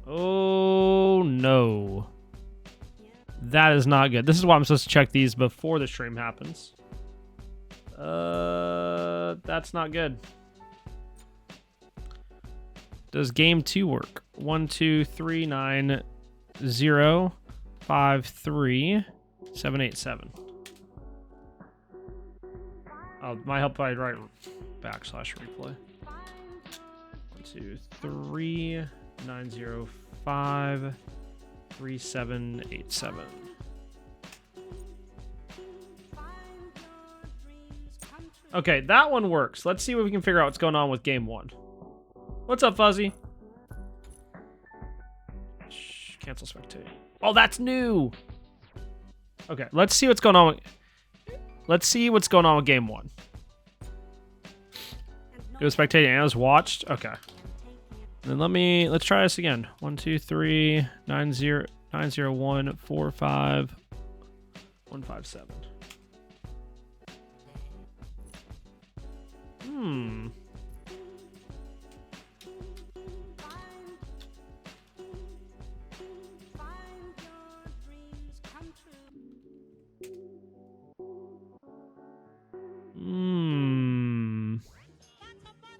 Oh, no. That is not good. This is why I'm supposed to check these before the stream happens. That's not good. Does game 2 work? 1, 2, 3, 9, 0, 5, 3, 7, 8, 7. Oh, might help if I write /replay. 1, 2, 3, 9, 0, 5, 3, 7, 8, 7. Okay, that one works. Let's see what we can figure out what's going on with game 1. What's up, Fuzzy? Shh, cancel spectate. Oh, that's new. Okay, let's see what's going on. Let's see what's going on with game 1. It was spectating and it was watched. Okay. Then let's try this again. 1, 2, 3, 9, 0, 9, 0, 1, 4, 5, 1, 5, 7.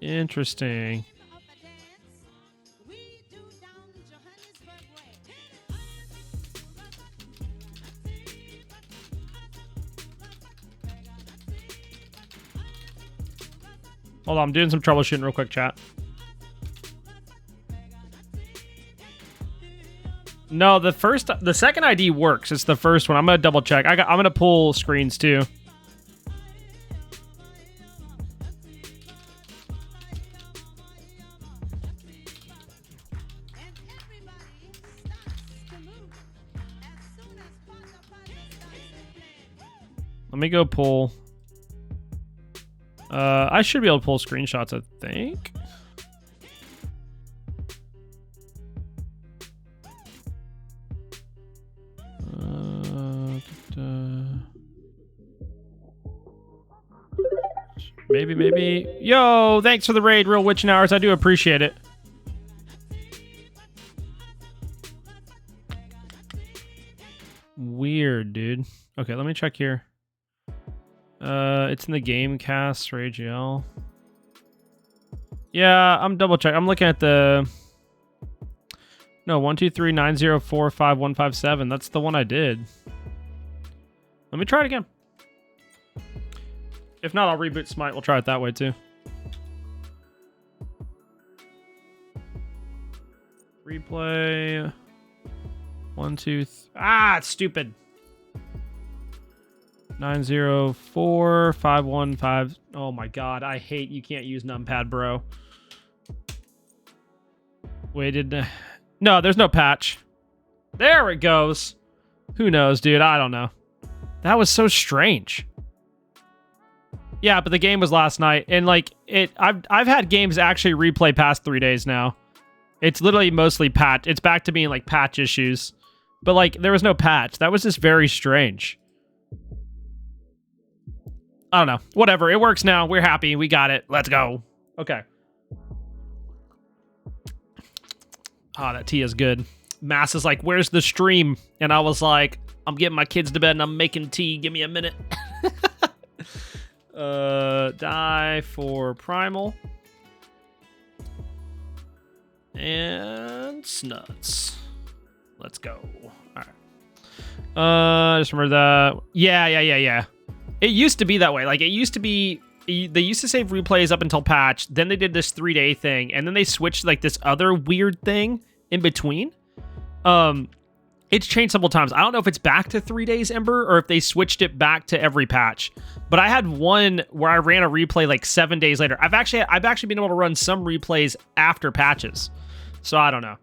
Interesting. Hold on, I'm doing some troubleshooting real quick, chat. No, the second ID works. It's the first one. I'm gonna double check. I'm gonna pull screens too. Let me go pull. I should be able to pull screenshots, I think. Maybe. Yo, thanks for the raid, Real Witching Hours. I do appreciate it. Weird, dude. Okay, let me check here. It's in the game cast for AGL. Yeah, I'm double check. I'm looking at the 1, 2, 3, 9, 0, 4, 5, 1, 5, 7. That's the one I did. Let me try it again. If not, I'll reboot Smite. We'll try it that way too. Replay. 1, 2, it's stupid. 9, 0, 4, 5, 1, 5. Oh my god, I hate you can't use numpad, bro. Waited. No, there's no patch. There it goes. Who knows, dude? I don't know. That was so strange. Yeah, but the game was last night, and like I've had games actually replay past 3 days now. It's literally mostly patch. It's back to being like patch issues, but like there was no patch. That was just very strange. I don't know. Whatever. It works now. We're happy. We got it. Let's go. Okay. Ah, that tea is good. Mass is like, where's the stream? And I was like, I'm getting my kids to bed and I'm making tea. Give me a minute. Die for Primal. And Snutz. Let's go. All right. Just remember that. Yeah. It used to be that way. Like, it used to be... They used to save replays up until patch. Then they did this 3-day thing. And then they switched, like, this other weird thing in between. It's changed several times. I don't know if it's back to 3 days, Ember, or if they switched it back to every patch. But I had one where I ran a replay, like, 7 days later. I've actually been able to run some replays after patches. So, I don't know.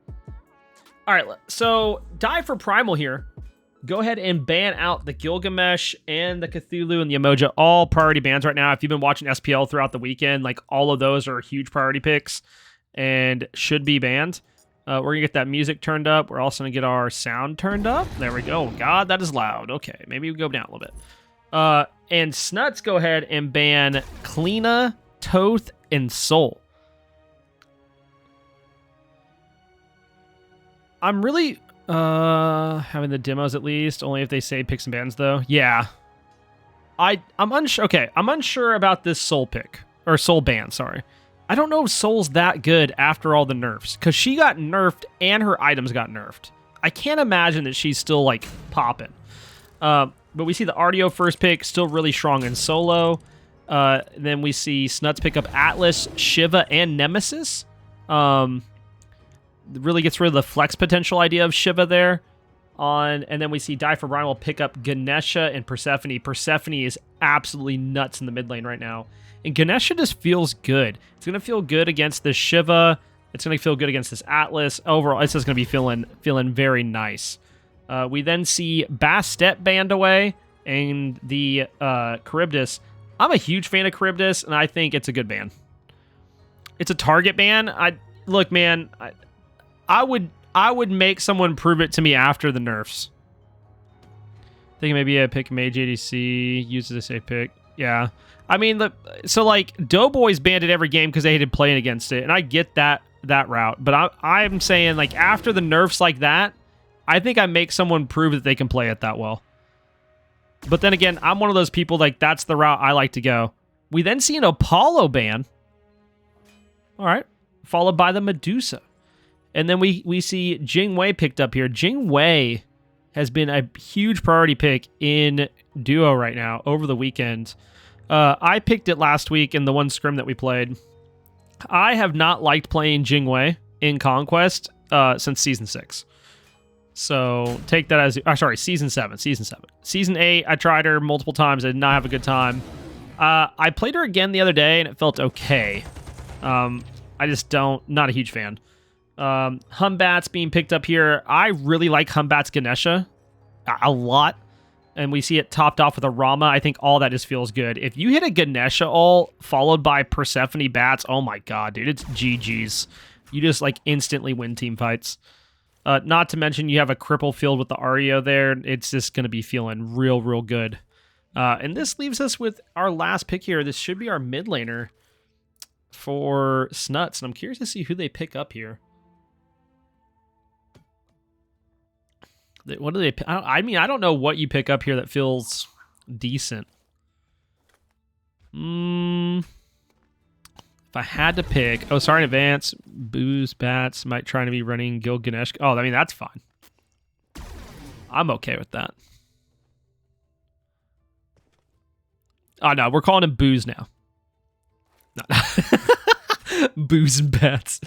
All right, so Die for Primal here. Go ahead and ban out the Gilgamesh and the Cthulhu and the Emoja, all priority bans right now. If you've been watching SPL throughout the weekend, like all of those are huge priority picks and should be banned. We're going to get that music turned up. We're also going to get our sound turned up. There we go. God, that is loud. Okay, maybe we go down a little bit. And Snutz, go ahead and ban Kleena, Toth, and Soul. I'm really having the demos at least, only if they say picks and bans though. Yeah. I'm unsure. Okay, I'm unsure about this Soul pick or Soul ban, sorry. I don't know if Soul's that good after all the nerfs, because she got nerfed and her items got nerfed. I can't imagine that she's still like popping. But we see the Artio first pick, still really strong in solo. Then we see Snutz pick up Atlas, Shiva, and Nemesis. Really gets rid of the flex potential idea of Shiva there. And then we see Die for Primal pick up Ganesha and Persephone. Persephone is absolutely nuts in the mid lane right now. And Ganesha just feels good. It's going to feel good against this Shiva. It's going to feel good against this Atlas. Overall, it's just going to be feeling very nice. We then see Bastet banned away and the Charybdis. I'm a huge fan of Charybdis, and I think it's a good ban. It's a target ban. Look, man, I would make someone prove it to me after the nerfs. Thinking maybe I pick Mage ADC, use as a safe pick. Yeah. I mean, so like Doughboys banned it every game because they hated playing against it, and I get that route. But I'm saying like after the nerfs like that, I think I make someone prove that they can play it that well. But then again, I'm one of those people like that's the route I like to go. We then see an Apollo ban. All right, followed by the Medusa. And then we see Jing Wei picked up here. Jing Wei has been a huge priority pick in Duo right now over the weekend. I picked it last week in the one scrim that we played. I have not liked playing Jing Wei in Conquest since Season 6. So take that as... sorry, Season 7. Season 8, I tried her multiple times. I did not have a good time. I played her again the other day, and it felt okay. I just not a huge fan. Humbat's being picked up here. I really like Humbat's Ganesha a lot. And we see it topped off with a Rama. I think all that just feels good. If you hit a Ganesha ult followed by Persephone Bats, oh my god, dude, it's GG's. You just like instantly win team fights. Not to mention you have a cripple field with the Artio there. It's just going to be feeling real good. And this leaves us with our last pick here. This should be our mid laner for Snutz. And I'm curious to see who they pick up here. What do they... I mean, I don't know what you pick up here that feels decent. If I had to pick... Oh, sorry in advance. Booze, Bats, might try to be running Gil Ganesh. Oh, I mean, that's fine. I'm okay with that. Oh, no, we're calling him Booze now. No. Booze and Bats.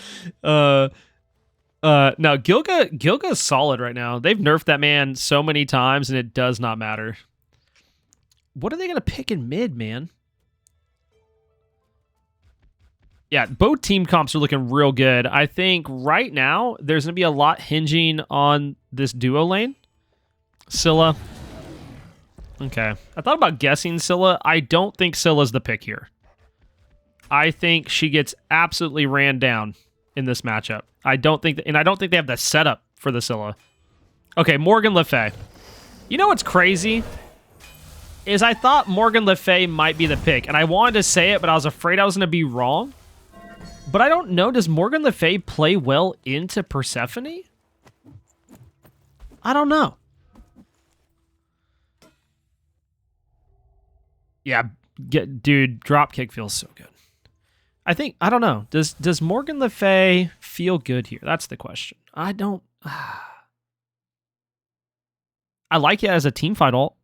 No, Gilga's solid right now. They've nerfed that man so many times, and it does not matter. What are they going to pick in mid, man? Yeah, both team comps are looking real good. I think right now, there's going to be a lot hinging on this duo lane. Scylla. Okay. I thought about guessing Scylla. I don't think Scylla's the pick here. I think she gets absolutely ran down in this matchup. I don't think they have the setup for the Scylla. Okay, Morgan Le Fay. You know what's crazy? Is I thought Morgan Le Fay might be the pick, and I wanted to say it, but I was afraid I was going to be wrong. But I don't know. Does Morgan Le Fay play well into Persephone? I don't know. Yeah, dude, dropkick feels so good. I don't know. Does Morgan Le Fay feel good here? That's the question. I don't... I like it as a teamfight ult.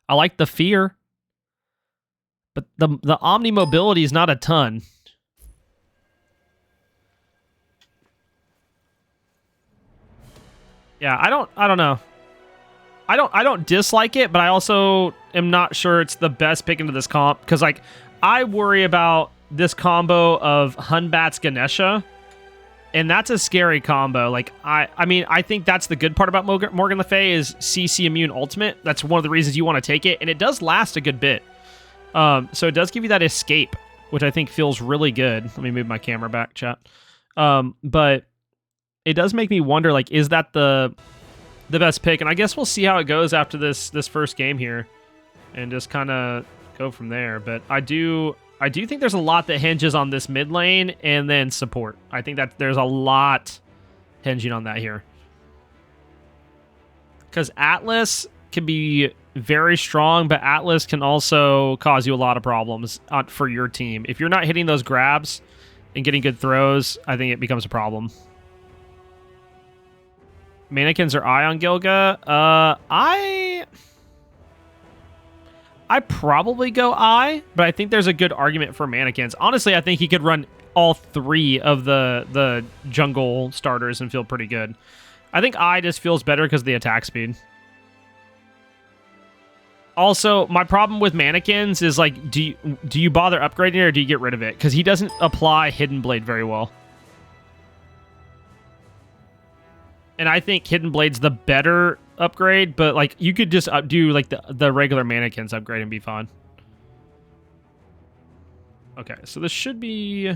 I like the fear. But the Omni mobility is not a ton. Yeah, I don't know. I don't dislike it, but I also am not sure it's the best pick into this comp, because like I worry about this combo of Hunbat's Ganesha, and that's a scary combo. Like I mean, I think that's the good part about Morgan Le Fay is CC immune ultimate. That's one of the reasons you want to take it, and it does last a good bit. So it does give you that escape, which I think feels really good. Let me move my camera back, chat. But it does make me wonder, like, is that the best pick? And I guess we'll see how it goes after this first game here, and just kind of go from there. But I do think there's a lot that hinges on this mid lane and then support. I think that there's a lot hinging on that here. Because Atlas can be very strong, but Atlas can also cause you a lot of problems for your team. If you're not hitting those grabs and getting good throws, I think it becomes a problem. Mannequins are eye on Gilga. I probably go eye, but I think there's a good argument for Mannequins. Honestly, I think he could run all 3 of the jungle starters and feel pretty good. I think eye just feels better because of the attack speed. Also, my problem with Mannequins is, like, do you bother upgrading it or do you get rid of it? Because he doesn't apply Hidden Blade very well. And I think Hidden Blade's the better upgrade, but, like, you could just do, like, the regular Mannequins upgrade and be fine. Okay, so this should be...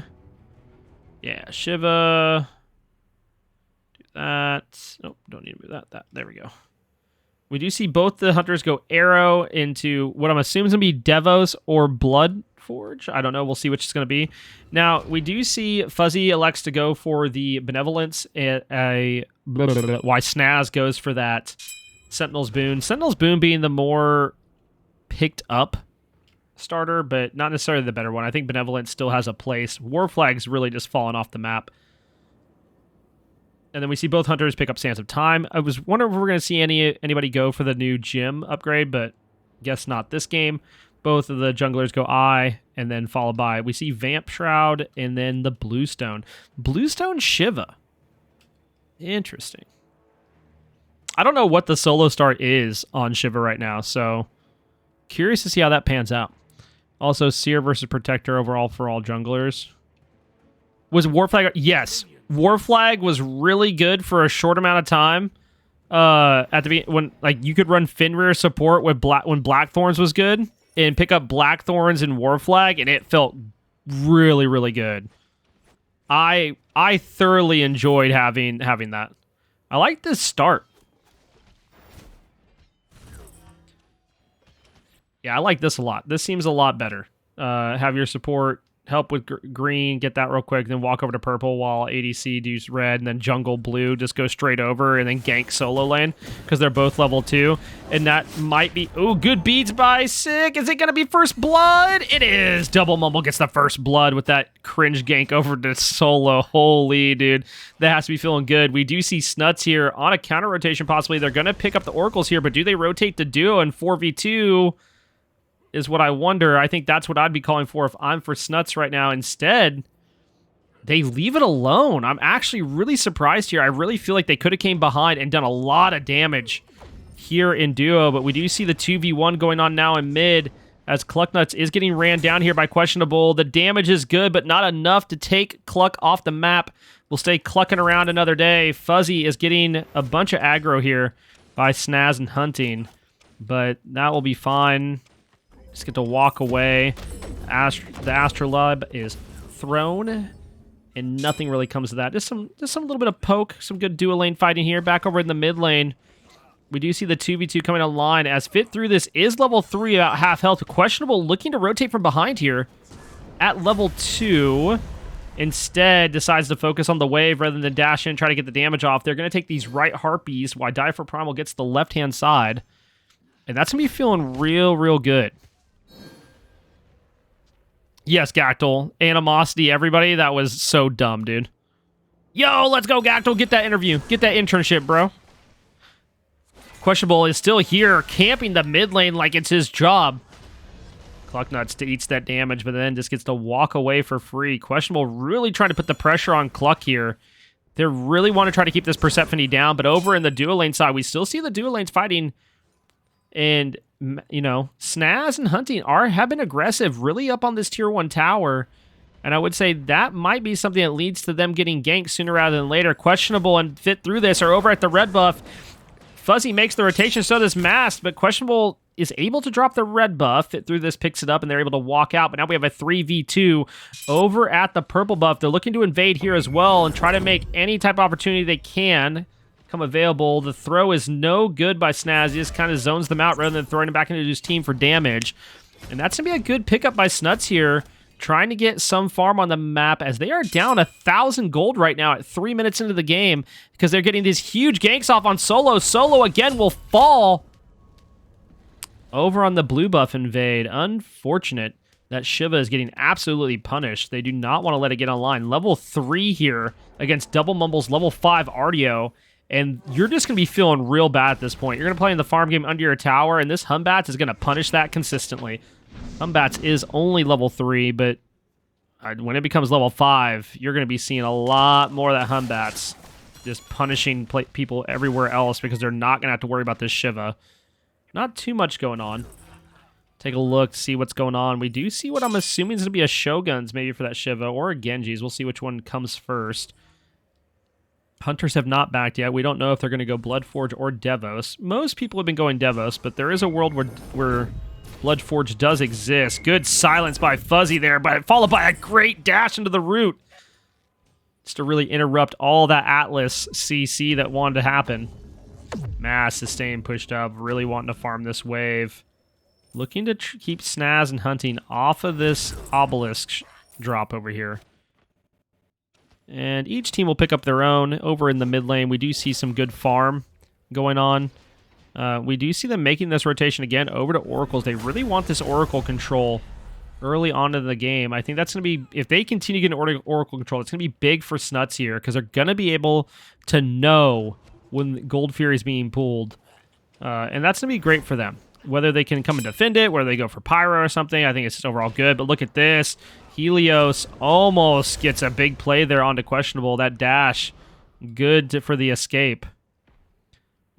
Yeah, Shiva... That. Nope, don't need to move that. There we go. We do see both the hunters go arrow into what I'm assuming is going to be Devos or Blood Forge. I don't know. We'll see which it's going to be. Now, we do see Fuzzy elects to go for the Benevolence. Why Snaz goes for that Sentinel's Boon. Sentinel's Boon being the more picked up starter, but not necessarily the better one. I think Benevolence still has a place. War Flag's really just fallen off the map. And then we see both hunters pick up Sands of Time. I was wondering if we're going to see anybody go for the new gym upgrade, but guess not this game. Both of the junglers go eye, and then followed by, we see Vamp Shroud, and then the Bluestone. Bluestone Shiva. Interesting. I don't know what the solo start is on Shiva right now, so curious to see how that pans out. Also, Seer versus Protector overall for all junglers. Was Warflag? Yes. Warflag was really good for a short amount of time. At the when like you could run Fenrir support with when Blackthorns was good and pick up Blackthorns and Warflag, and it felt really, really good. I thoroughly enjoyed having that. I like this start. Yeah, I like this a lot. This seems a lot better. Have your support help with green, get that real quick, then walk over to purple while ADC does red, and then jungle blue, just go straight over and then gank solo lane because they're both level 2. And that might be... Oh, good beats by Sick. Is it going to be first blood? It is. Double Mumble gets the first blood with that cringe gank over to solo. Holy, dude. That has to be feeling good. We do see Snutz here on a counter rotation possibly. They're going to pick up the Oracles here, but do they rotate to duo and 4v2? Is what I wonder. I think that's what I'd be calling for if I'm for Snutz right now. Instead, they leave it alone. I'm actually really surprised here. I really feel like they could have came behind and done a lot of damage here in duo, but we do see the 2v1 going on now in mid as Clucknuts is getting ran down here by Questionable. The damage is good, but not enough to take Cluck off the map. We'll stay clucking around another day. Fuzzy is getting a bunch of aggro here by Snaz and Hunting, but that will be fine. Just get to walk away. The Astrolabe is thrown, and nothing really comes to that. Just some little bit of poke, some good dual lane fighting here. Back over in the mid lane, we do see the 2v2 coming online as Fit Through This is level 3, about half health. Questionable looking to rotate from behind here at level 2. Instead, decides to focus on the wave rather than dash in, try to get the damage off. They're going to take these right Harpies while Die for Primal gets the left-hand side. And that's going to be feeling real, real good. Yes, Gactyl. Animosity, everybody. That was so dumb, dude. Yo, let's go, Gactyl. Get that interview. Get that internship, bro. Questionable is still here, camping the mid lane like it's his job. Clucknuts eats that damage, but then just gets to walk away for free. Questionable really trying to put the pressure on Cluck here. They really want to try to keep this Persephone down, but over in the duo lane side, we still see the duo lanes fighting. And, you know, Snaz and Hunting have been aggressive, really up on this tier 1 tower. And I would say that might be something that leads to them getting ganked sooner rather than later. Questionable and Fit Through This are over at the red buff. Fuzzy makes the rotation, so does Mast, but Questionable is able to drop the red buff. Fit Through This picks it up, and they're able to walk out. But now we have a 3v2 over at the purple buff. They're looking to invade here as well and try to make any type of opportunity they can come available. The throw is no good by Snaz. He just kind of zones them out rather than throwing him back into his team for damage. And that's going to be a good pickup by Snutz here. trying to get some farm on the map as they are down 1,000 gold right now at 3 minutes into the game because they're getting these huge ganks off on Solo. Solo again will fall over on the blue buff invade. Unfortunate that Shiva is getting absolutely punished. They do not want to let it get online. Level 3 here against Double Mumble's level 5 Artio. And you're just going to be feeling real bad at this point. You're going to play in the farm game under your tower, and this Humbats is going to punish that consistently. Humbats is only level 3, but when it becomes level 5, you're going to be seeing a lot more of that Humbats just punishing people everywhere else because they're not going to have to worry about this Shiva. Not too much going on. Take a look to see what's going on. We do see what I'm assuming is going to be a Shogun's maybe for that Shiva or a Genji's. We'll see which one comes first. Hunters have not backed yet. We don't know if they're going to go Bloodforge or Devos. Most people have been going Devos, but there is a world where Bloodforge does exist. Good silence by Fuzzy there, but followed by a great dash into the root. Just to really interrupt all that Atlas CC that wanted to happen. Mass sustain pushed up, really wanting to farm this wave. Looking to keep Snaz and Hunting off of this obelisk drop over here. And each team will pick up their own. Over in the mid lane, we do see some good farm going on. We do see them making this rotation again over to Oracles. They really want this Oracle control early on in the game. I think that's going to be, if they continue getting Oracle control, it's going to be big for Snutz here because they're going to be able to know when Gold Fury is being pulled. And that's going to be great for them. Whether they can come and defend it, whether they go for Pyro or something, I think it's just overall good. But look at this. Helios almost gets a big play there onto Questionable. That dash, good for the escape.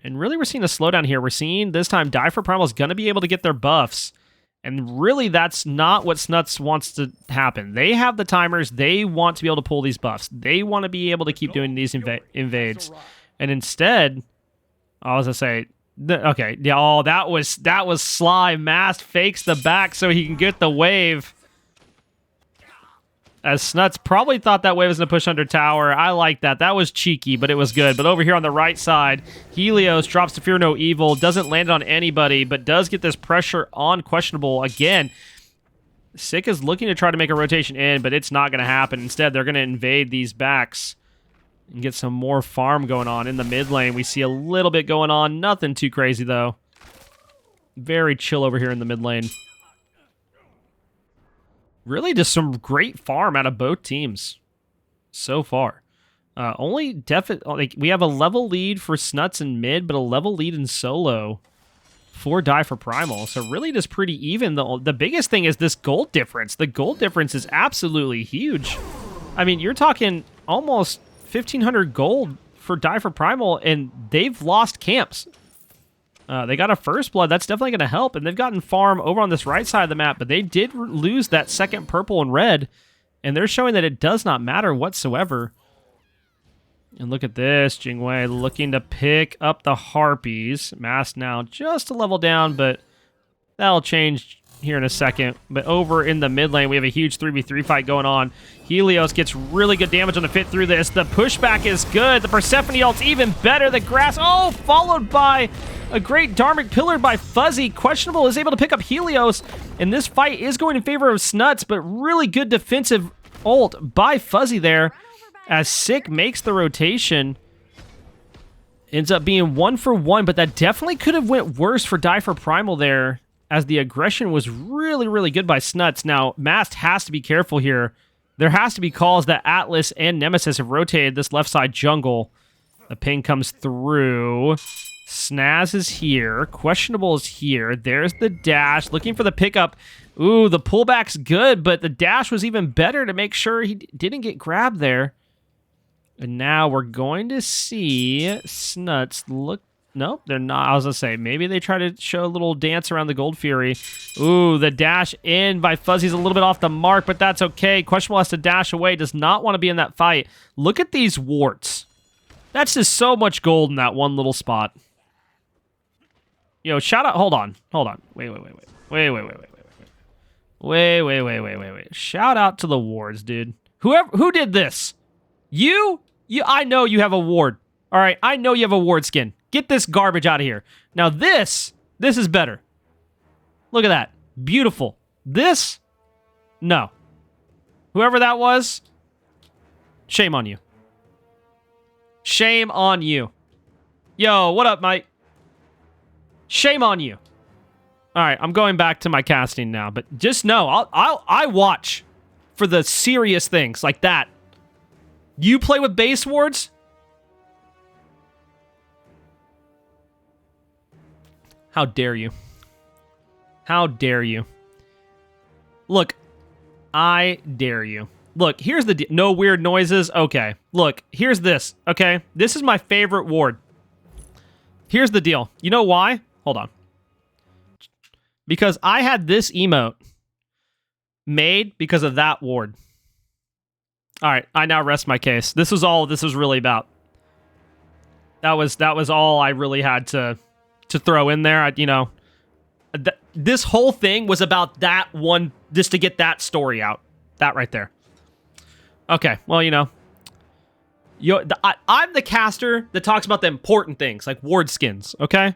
And really, we're seeing a slowdown here. We're seeing this time Die for Primal is going to be able to get their buffs. And really, that's not what Snutz wants to happen. They have the timers. They want to be able to pull these buffs. They want to be able to keep doing these invades. And instead, I was going to say, okay, yeah, oh, that was sly. Mast fakes the back so he can get the wave. As Snutz probably thought that wave was going to push under tower. I like that. That was cheeky, but it was good. But over here on the right side, Helios drops to Fear No Evil. Doesn't land on anybody, but does get this pressure on Questionable. Again, Sick is looking to try to make a rotation in, but it's not going to happen. Instead, they're going to invade these backs and get some more farm going on. In the mid lane, we see a little bit going on. Nothing too crazy, though. Very chill over here in the mid lane. Really just some great farm out of both teams so far. We have a level lead for Snutz in mid, but a level lead in solo for Die for Primal. So really just pretty even. The biggest thing is this gold difference. The gold difference is absolutely huge. I mean, you're talking almost 1,500 gold for Die for Primal, and they've lost camps. They got a first blood. That's definitely going to help. And they've gotten farm over on this right side of the map, but they did lose that second purple and red, and they're showing that it does not matter whatsoever. And look at this. Jingwei looking to pick up the Harpies. Mask now just a level down, but that'll change here in a second. But over in the mid lane, we have a huge 3v3 fight going on. Helios gets really good damage on the fit through this. The pushback is good. The Persephone ult's even better. The grass, oh, followed by a great Dharmic Pillar by Fuzzy. Questionable is able to pick up Helios, and this fight is going in favor of Snutz, but really good defensive ult by Fuzzy there as Sick makes the rotation. Ends up being 1-for-1, but that definitely could have went worse for Die for Primal there, as the aggression was really, really good by Snutz. Now, Mast has to be careful here. There has to be calls that Atlas and Nemesis have rotated this left side jungle. The ping comes through. Snaz is here. Questionable is here. There's the dash. Looking for the pickup. Ooh, the pullback's good, but the dash was even better to make sure he didn't get grabbed there. And now we're going to see Snutz look. Nope, they're not. I was going to say, maybe they try to show a little dance around the Gold Fury. Ooh, the dash in by Fuzzy's a little bit off the mark, but that's okay. Questionable has to dash away. Does not want to be in that fight. Look at these warts. That's just so much gold in that one little spot. Yo, shout out. Hold on. Wait. Shout out to the wards, dude. Who did this? You? I know you have a ward. All right, I know you have a ward skin. Get this garbage out of here. Now this is better. Look at that. Beautiful. This? No. Whoever that was, shame on you. Shame on you. Yo, what up, mate? Shame on you. All right, I'm going back to my casting now, but just know, I watch for the serious things like that. You play with base wards? How dare you? How dare you? Look, I dare you. Look, here's the no weird noises. Okay, look, here's this. Okay, this is my favorite ward. Here's the deal. You know why? Hold on. Because I had this emote made because of that ward. All right, I now rest my case. This was all this was really about. That was all I really had to throw in there. This whole thing was about that one, just to get that story out. That right there. Okay, well, I'm the caster that talks about the important things, like ward skins, okay?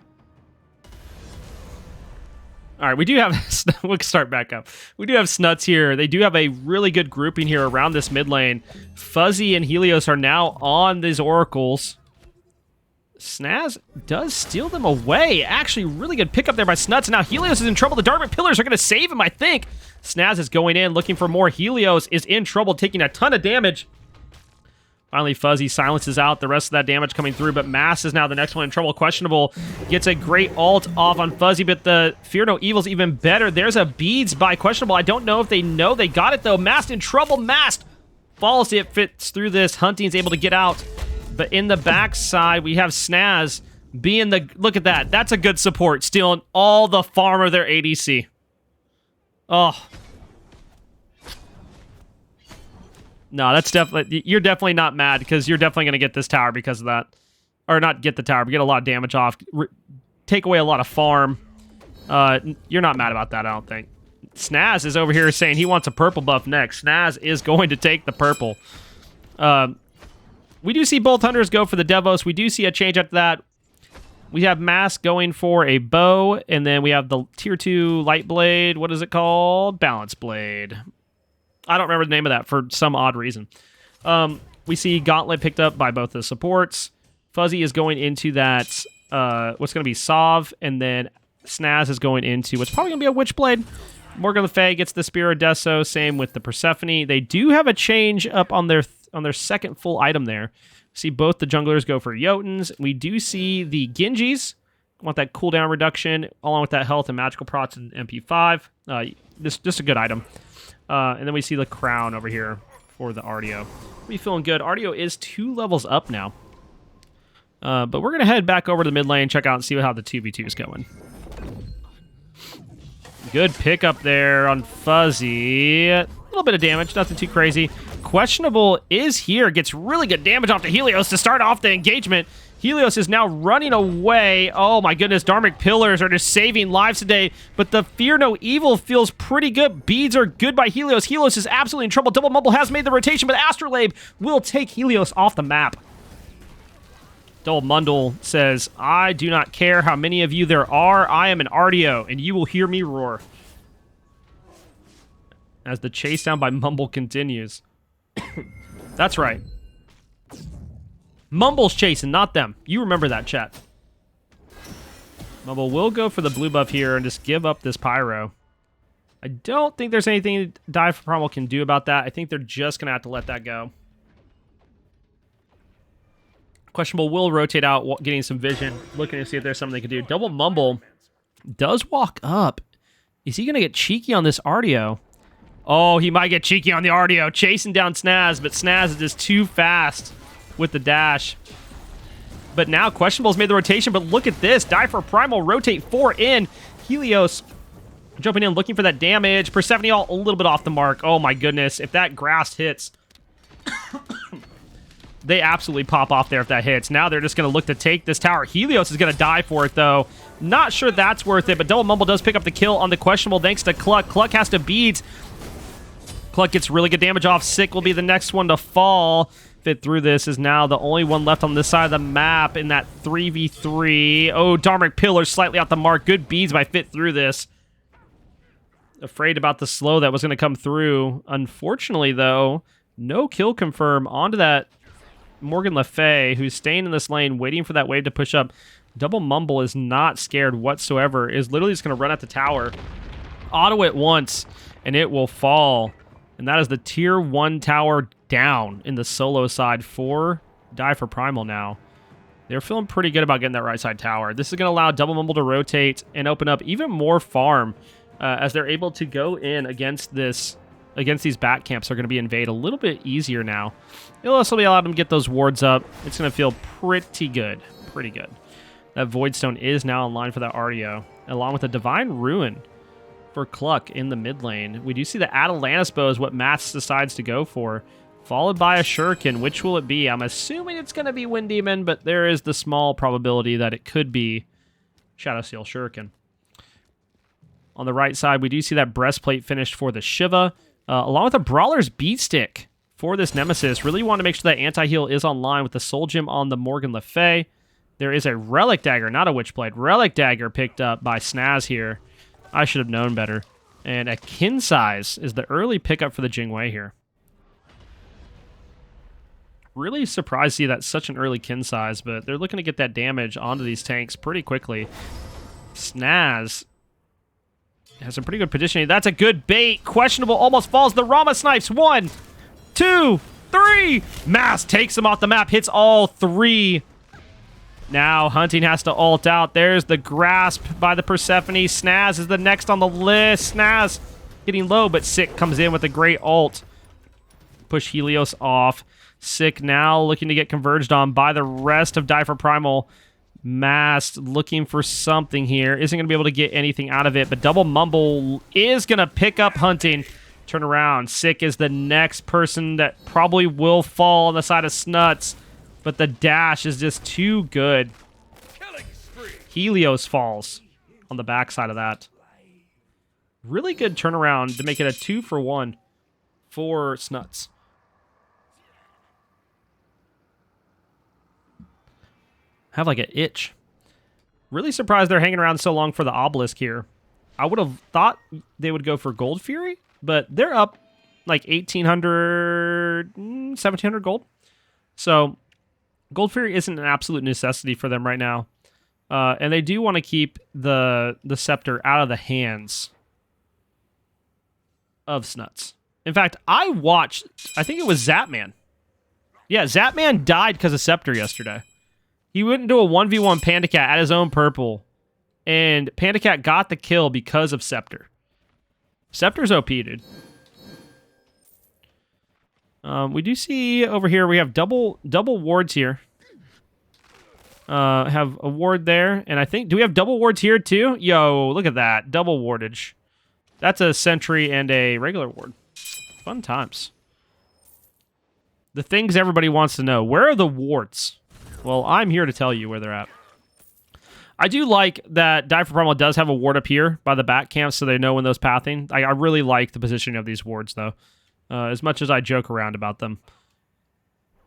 All right, we do have... we'll start back up. We do have Snutz here. They do have a really good grouping here around this mid lane. Fuzzy and Helios are now on these oracles. Snaz does steal them away. Actually, really good pickup there by Snutz. Now Helios is in trouble. The Dark Pillars are going to save him, I think. Snaz is going in, looking for more. Helios is in trouble, taking a ton of damage. Finally, Fuzzy silences out the rest of that damage coming through, but Mass is now the next one in trouble. Questionable gets a great ult off on Fuzzy, but the Fear No Evil's even better. There's a Beads by Questionable. I don't know if they know they got it, though. Mast in trouble. Mast falls. It fits through this. Hunting's able to get out. But in the backside, we have Snaz being the... Look at that. That's a good support. Stealing all the farm of their ADC. Oh. No, that's definitely... You're definitely not mad, because you're definitely going to get this tower because of that. Or not get the tower, but get a lot of damage off. Take away a lot of farm. You're not mad about that, I don't think. Snaz is over here saying he wants a purple buff next. Snaz is going to take the purple. We do see both hunters go for the Devos. We do see a change after that. We have Mask going for a bow, and then we have the tier 2 light blade. What is it called? Balance blade. I don't remember the name of that for some odd reason. We see Gauntlet picked up by both the supports. Fuzzy is going into that, what's going to be Sov, and then Snaz is going into what's probably going to be a Witchblade. Morgan Le Fay gets the Spear of Deso, same with the Persephone. They do have a change up on their second full item there. See both the junglers go for Jotuns. We do see the Genjis want that cooldown reduction, along with that health and magical procs and MP5. Just a good item. And then we see the Crown over here for the Artio. We feeling good. Artio is 2 levels up now. But we're going to head back over to the mid lane, check out and see how the 2v2 is going. Good pickup there on Fuzzy. A little bit of damage, nothing too crazy. Questionable is here, gets really good damage off the Helios to start off the engagement. Helios is now running away. Oh my goodness, Dharmic Pillars are just saving lives today, but the Fear No Evil feels pretty good. Beads are good by Helios. Helios is absolutely in trouble. Double Mumble has made the rotation, but Astrolabe will take Helios off the map. Double Mundle says, I do not care how many of you there are. I am an Artio, and you will hear me roar. As the chase down by Mumble continues. That's right. Mumble's chasing, not them. You remember that, chat. Mumble will go for the blue buff here and just give up this Pyro. I don't think there's anything Dive for Primal can do about that. I think they're just going to have to let that go. Questionable will rotate out, getting some vision, looking to see if there's something they can do. Double Mumble does walk up. Is he going to get cheeky on this Artio? Oh, he might get cheeky on the Artio, chasing down Snaz, but Snaz is just too fast with the dash. But now Questionable's made the rotation, but look at this. Die for Primal, rotate 4 in. Helios jumping in, looking for that damage. Persephone all a little bit off the mark. Oh my goodness, if that grass hits... They absolutely pop off there if that hits. Now they're just going to look to take this tower. Helios is going to die for it, though. Not sure that's worth it, but Double Mumble does pick up the kill on the Questionable thanks to Cluck. Cluck has to Beads. Cluck gets really good damage off. Sick will be the next one to fall. Fit through this is now the only one left on this side of the map in that 3v3. Oh, Dharmic Pillar slightly off the mark. Good Beads by Fit through this. Afraid about the slow that was going to come through. Unfortunately, though, no kill confirm onto that Morgan Le Fay, who's staying in this lane, waiting for that wave to push up. Double Mumble is not scared whatsoever, is literally just going to run at the tower. Auto it once, and it will fall. And that is the tier 1 tower down in the solo side for Die for Primal now. They're feeling pretty good about getting that right side tower. This is going to allow Double Mumble to rotate and open up even more farm as they're able to go in against these bat camps are going to be invade a little bit easier now. It'll also be allowed them to get those wards up. It's going to feel pretty good. Pretty good. That Voidstone is now online for that RDO, along with a Divine Ruin for Cluck in the mid lane. We do see the Atalantis bow is what Mats decides to go for, followed by a Shuriken. Which will it be? I'm assuming it's going to be Wind Demon, but there is the small probability that it could be Shadow Seal Shuriken. On the right side, we do see that breastplate finished for the Shiva, along with a Brawler's Beat Stick for this Nemesis. Really want to make sure that anti-heal is online with the Soul Gem on the Morgan Le Fay. There is a Relic Dagger, not a Witchblade. Relic Dagger picked up by Snaz here. I should have known better. And a Kin Size is the early pickup for the Jingwei here. Really surprised to see that such an early Kin Size, but they're looking to get that damage onto these tanks pretty quickly. Snaz has some pretty good positioning. That's a good bait. Questionable almost falls. The Rama snipes. 1, 2, 3. Mass takes him off the map. Hits all 3. Now Hunting has to ult out. There's the grasp by the Persephone. Snaz is the next on the list. Snaz getting low, but Sick comes in with a great ult. Push Helios off. Sick now looking to get converged on by the rest of Die for Primal. Mast looking for something here. Isn't going to be able to get anything out of it, but Double Mumble is going to pick up Hunting. Turn around. Sick is the next person that probably will fall on the side of Snutz, but the dash is just too good. Helios falls on the backside of that. Really good turnaround to make it a 2-for-1 for Snutz. Have like an itch. Really surprised they're hanging around so long for the obelisk here. I would have thought they would go for Gold Fury, but they're up like 1,800, 1,700 gold. So Gold Fury isn't an absolute necessity for them right now. And they do want to keep the scepter out of the hands of Snutz. In fact, I watched, I think it was Zapman. Yeah, Zapman died because of Scepter yesterday. He went into a 1v1 Panda Cat at his own purple, and Panda Cat got the kill because of Scepter. Scepter's OP, dude. We do see over here, we have double wards here. Have a ward there, and I think, do we have double wards here too? Yo, look at that. Double wardage. That's a sentry and a regular ward. Fun times. The things everybody wants to know. Where are the wards? Well, I'm here to tell you where they're at. I do like that Die for Primal does have a ward up here by the back camp, so they know when those pathing. I really like the positioning of these wards, though. As much as I joke around about them.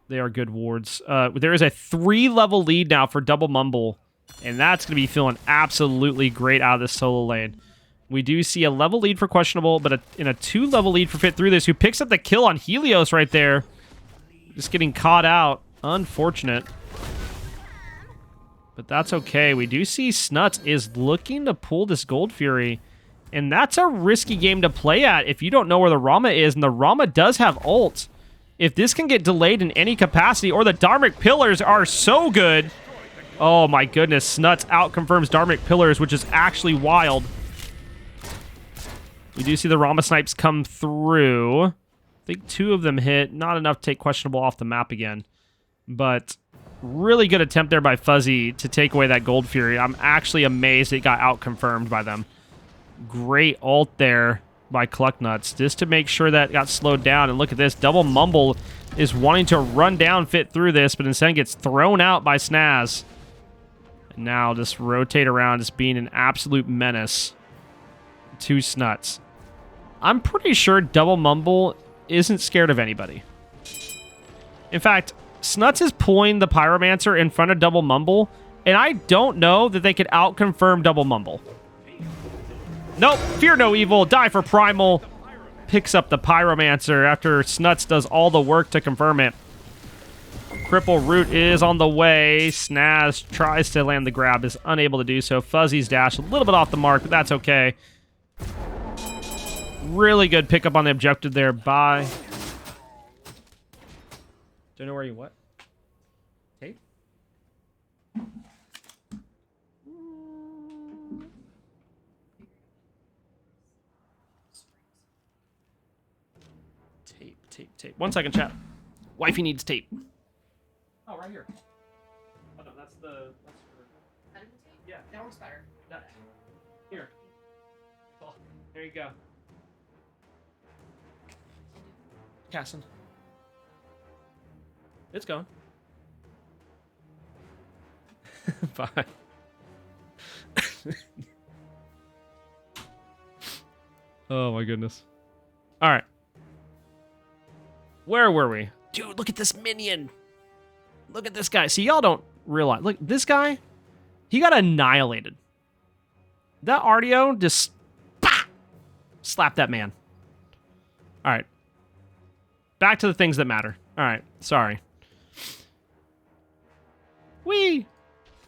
They are good wards. There is a 3-level lead now for Double Mumble, and that's going to be feeling absolutely great out of this solo lane. We do see a level lead for Questionable, but in a 2-level lead for Fit Through This, who picks up the kill on Helios right there. Just getting caught out. Unfortunate. But that's okay. We do see Snutz is looking to pull this Gold Fury, and that's a risky game to play at if you don't know where the Rama is, and the Rama does have ult. If this can get delayed in any capacity, or the Dharmic Pillars are so good. Oh my goodness, Snutz out-confirms Dharmic Pillars, which is actually wild. We do see the Rama snipes come through. I think 2 of them hit. Not enough to take Questionable off the map again. But really good attempt there by Fuzzy to take away that Gold Fury. I'm actually amazed it got out-confirmed by them. Great ult there by Clucknuts, just to make sure that got slowed down. And look at this. Double Mumble is wanting to run down Fit Through This, but instead gets thrown out by Snaz. And now just rotate around, just being an absolute menace to Snutz. I'm pretty sure Double Mumble isn't scared of anybody. In fact, Snutz is pulling the Pyromancer in front of Double Mumble, and I don't know that they could out-confirm Double Mumble. Nope. Fear no evil. Die for Primal. Picks up the Pyromancer after Snutz does all the work to confirm it. Cripple Root is on the way. Snaz tries to land the grab, is unable to do so. Fuzzy's dash a little bit off the mark, but that's okay. Really good pickup on the objective there by... Don't know where you what? Tape? Tape. 1 second, chat. Wifey needs tape. Oh, right here. Oh, no, that's the... Yeah. That works better. Here. Oh, there you go. Casson. It's going. Bye. Oh, my goodness. All right. Where were we? Dude, look at this minion. Look at this guy. See, y'all don't realize. Look, this guy, he got annihilated. That RDO just slapped that man. All right. Back to the things that matter. All right. Sorry. Whee!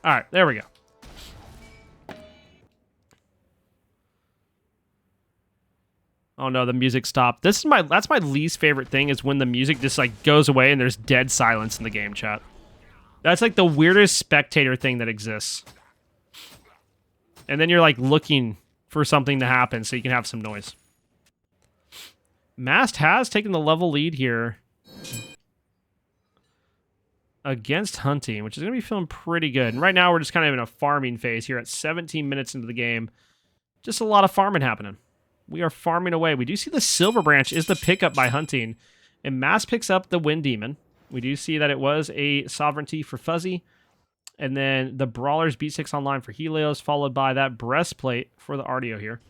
All right. There we go. Oh no, the music stopped. That's my least favorite thing is when the music just like goes away and there's dead silence in the game chat. That's like the weirdest spectator thing that exists. And then you're like looking for something to happen so you can have some noise. Mast has taken the level lead here against Hunting, which is going to be feeling pretty good. And right now we're just kind of in a farming phase here at 17 minutes into the game. Just a lot of farming happening. We are farming away. We do see the Silver Branch is the pickup by Hunting. And Mass picks up the Wind Demon. We do see that it was a Sovereignty for Fuzzy. And then the Brawlers beat 6 online for Helios, followed by that Breastplate for the RDO here.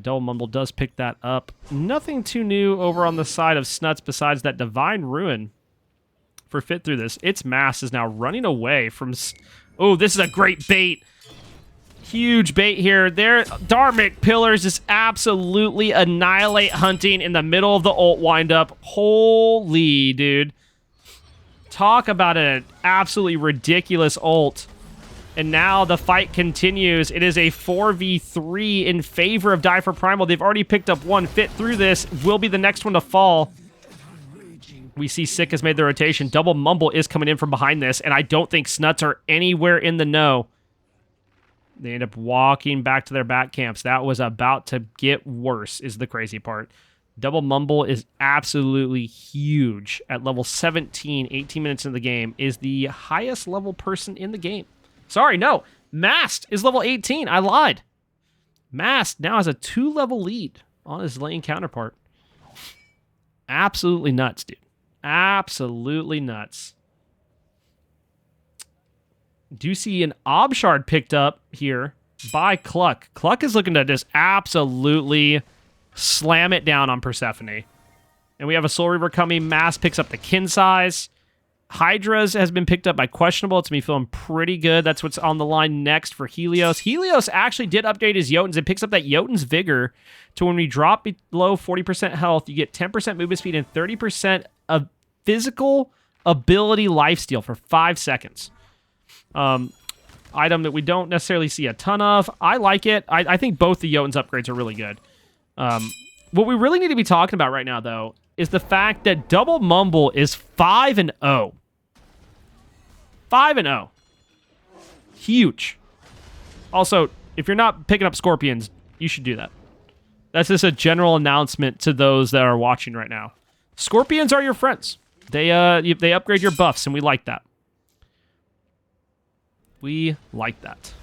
Double Mumble does pick that up. Nothing too new over on the side of Snutz besides that Divine Ruin for Fit Through This. Its Mass is now running away from... Oh, this is a great bait. Huge bait here. There, Dharmic Pillars just absolutely annihilate Hunting in the middle of the ult windup. Holy, dude. Talk about an absolutely ridiculous ult. And now the fight continues. It is a 4v3 in favor of Die for Primal. They've already picked up one. Fit Through This will be the next one to fall. We see Sick has made the rotation. Double Mumble is coming in from behind this, and I don't think Snutz are anywhere in the know. They end up walking back to their back camps. That was about to get worse, is the crazy part. Double Mumble is absolutely huge at level 17, 18 minutes into the game, is the highest level person in the game. Sorry, no. Mast is level 18. I lied. Mast now has a 2-level lead on his lane counterpart. Absolutely nuts, dude. Absolutely nuts. Do see an Obshard picked up here by Cluck. Cluck is looking to just absolutely slam it down on Persephone. And we have a Soul Reaver coming. Mass picks up the Kin Size. Hydra's has been picked up by Questionable. It's me feeling pretty good. That's what's on the line next for Helios. Helios actually did update his Jotuns. It picks up that Jotun's Vigor to when we drop below 40% health, you get 10% movement speed and 30% of physical ability lifesteal for 5 seconds. Item that we don't necessarily see a ton of. I like it. I think both the Jotun's upgrades are really good. What we really need to be talking about right now, though, is the fact that Double Mumble is 5-0. 5-0. Huge. Also, if you're not picking up Scorpions, you should do that. That's just a general announcement to those that are watching right now. Scorpions are your friends. They upgrade your buffs, and we like that. We like that.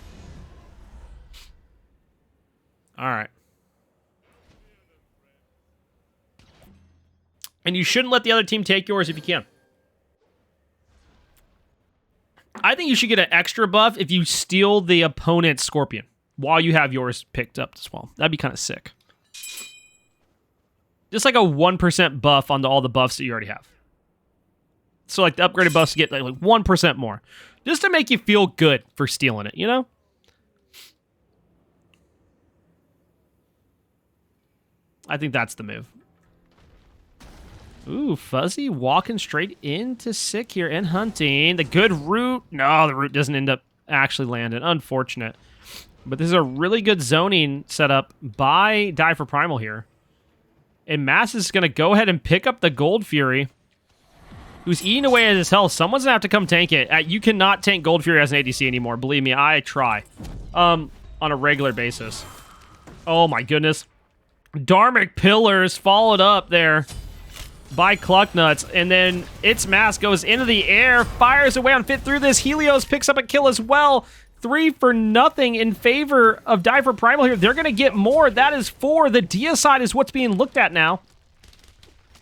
All right. And you shouldn't let the other team take yours if you can. I think you should get an extra buff if you steal the opponent's Scorpion while you have yours picked up as well. That'd be kind of sick. Just like a 1% buff onto all the buffs that you already have. So like the upgraded buffs get like 1% more. Just to make you feel good for stealing it, you know? I think that's the move. Ooh, Fuzzy walking straight into Sick here and hunting. The good root. No, the root doesn't end up actually landing. Unfortunate. But this is a really good zoning setup by Die for Primal here. And Mass is going to go ahead and pick up the Gold Fury, who's eating away at his health. Someone's going to have to come tank it. You cannot tank Gold Fury as an ADC anymore. Believe me, I try. On a regular basis. Oh my goodness. Dharmic Pillars followed up there by Clucknuts, and then its Mask goes into the air, fires away on Fit through this. Helios picks up a kill as well. 3 for nothing in favor of Die for Primal here. They're going to get more. That is 4. The Deicide is what's being looked at now.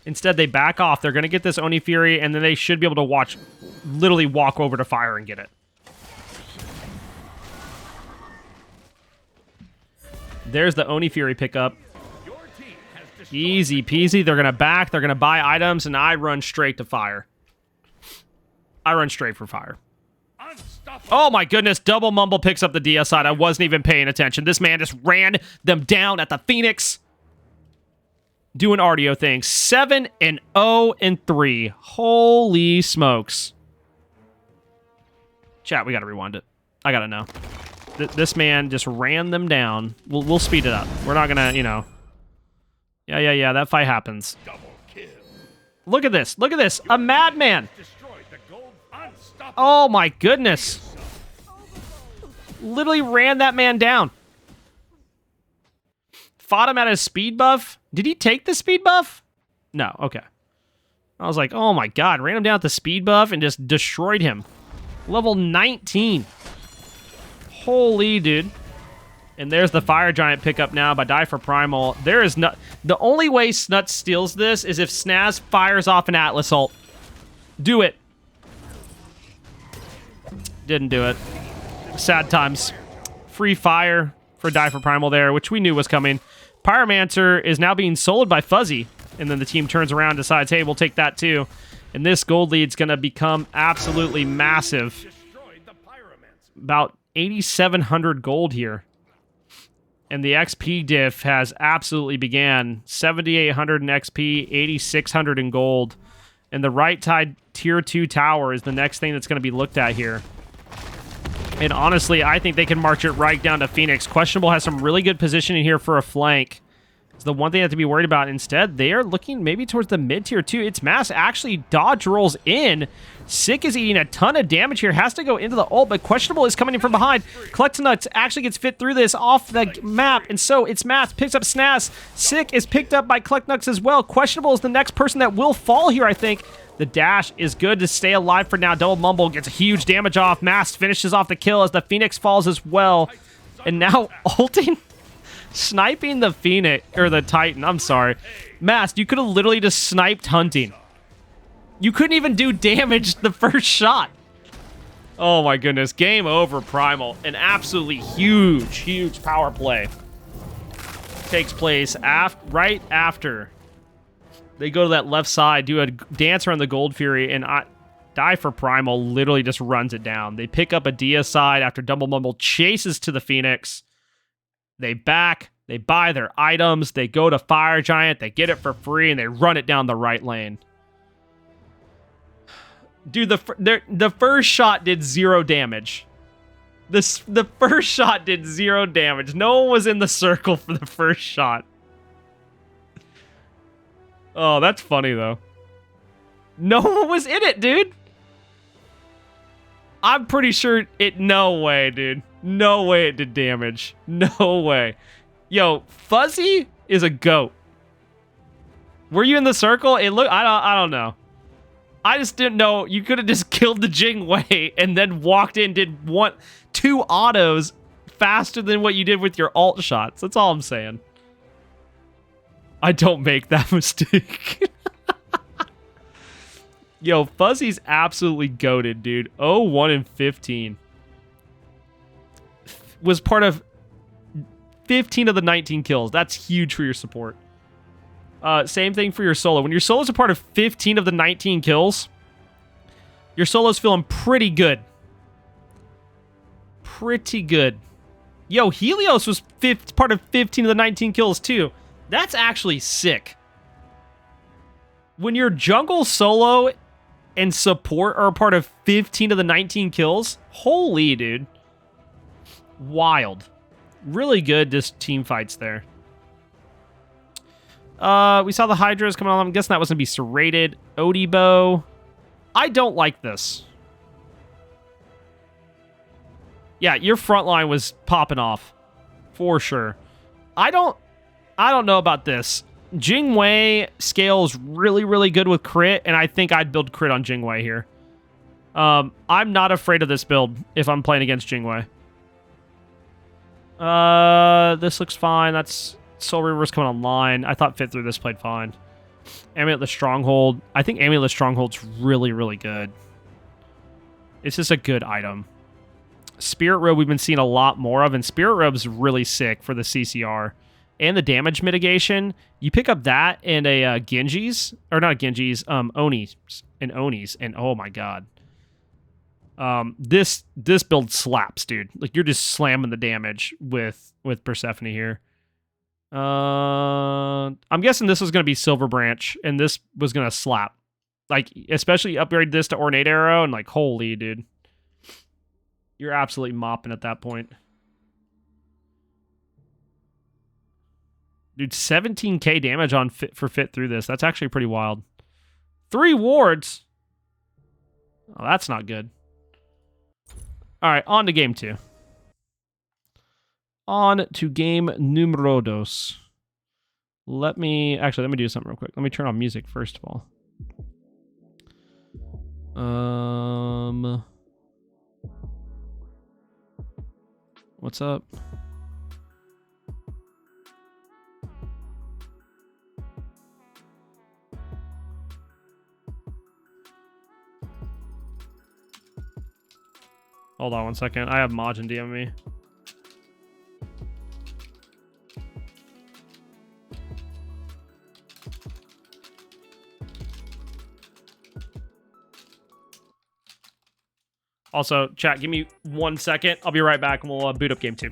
Instead, they back off. They're going to get this Oni Fury, and then they should be able to literally walk over to fire and get it. There's the Oni Fury pickup. Easy peasy. They're going to back. They're going to buy items, and I run straight to fire. I run straight for fire. Oh my goodness. Double Mumble picks up the Deicide. I wasn't even paying attention. This man just ran them down at the Phoenix. Doing RDO things. 7-0-3. Holy smokes. Chat, we got to rewind it. I got to know. This man just ran them down. We'll speed it up. We're not going to, you know. Yeah. That fight happens. Look at this. Look at this. A madman. Oh my goodness. Literally ran that man down. Fought him at a speed buff. Did he take the speed buff? No. Okay. I was like, oh my god. Ran him down at the speed buff and just destroyed him. Level 19. Holy dude. And there's the Fire Giant pickup now by Die for Primal. There is no... The only way Snutz steals this is if Snaz fires off an Atlas ult. Do it. Didn't do it. Sad times. Free fire for Die for Primal there, which we knew was coming. Pyromancer is now being sold by Fuzzy. And then the team turns around and decides, hey, we'll take that too. And this gold lead's going to become absolutely massive. About 8,700 gold here. And the XP diff has absolutely began. 7,800 in XP, 8,600 in gold. And the right side tier 2 tower is the next thing that's going to be looked at here. And honestly, I think they can march it right down to Phoenix. Questionable has some really good positioning here for a flank. It's the one thing I have to be worried about. Instead, they are looking maybe towards the mid tier 2. Its Mass actually dodge rolls in. Sick is eating a ton of damage here. Has to go into the ult, but Questionable is coming in from behind. Clucknuts actually gets fit through this off the map, and so its Mass picks up Snaz. Sick is picked up by Clucknuts as well. Questionable is the next person that will fall here, I think. The dash is good to stay alive for now. Double Mumble gets a huge damage off. Mass finishes off the kill as the Phoenix falls as well. And now ulting... Sniping the Phoenix, or the Titan, I'm sorry. Mast, you could have literally just sniped Hunting. You couldn't even do damage the first shot. Oh my goodness, game over, Primal. An absolutely huge power play takes place right after they go to that left side, do a dance around the Gold Fury, and Die for Primal literally just runs it down. They pick up a Deicide after Double Mumble chases to the Phoenix. They back, they buy their items, they go to Fire Giant, they get it for free, and they run it down the right lane. Dude, the first shot did 0 damage. The first shot did 0 damage. No one was in the circle for the first shot. Oh, that's funny, though. No one was in it, dude. I'm pretty sure it... No way, dude. No way it did damage. No way. Yo, Fuzzy is a goat. Were you in the circle? It looked... I don't know. I just didn't know. You could have just killed the Jing Wei and then walked in, did 2 autos faster than what you did with your ult shots. That's all I'm saying. I don't make that mistake. Yo, Fuzzy's absolutely goated, dude. 0-1-15. Was part of 15 of the 19 kills. That's huge for your support. Same thing for your solo. When your solo's a part of 15 of the 19 kills, your solo's feeling pretty good. Pretty good. Yo, Helios was part of 15 of the 19 kills too. That's actually sick. When your jungle solo and support are a part of 15 of the 19 kills, holy dude. Wild. Really good just team fights there. We saw the Hydras coming on. I'm guessing that was going to be serrated. Odibo. I don't like this. Yeah, your front line was popping off. For sure. I don't know about this. Jingwei scales really, really good with crit, and I think I'd build crit on Jingwei here. I'm not afraid of this build if I'm playing against Jingwei. This looks fine. That's Soul Reaver's coming online. I thought Fit Through this played fine. Amuletless Stronghold. I think Amuletless Stronghold's really, really good. It's just a good item. Spirit Robe we've been seeing a lot more of, and Spirit Robe's really sick for the CCR. And the damage mitigation. You pick up that and a Genji's, or not Genji's, Onis. And oh my god. This build slaps, dude. Like, you're just slamming the damage with Persephone here. I'm guessing this was going to be Silver Branch, and this was going to slap. Like, especially upgrade this to Ornate Arrow, and like, holy, dude. You're absolutely mopping at that point. Dude, 17k damage on Fit Through this. That's actually pretty wild. 3 wards? Oh, that's not good. All right, on to game 2. On to game numero dos. Let me do something real quick. Let me turn on music first of all. What's up? Hold on 1 second. I have Majin DM me. Also, chat, give me 1 second. I'll be right back and we'll boot up game 2.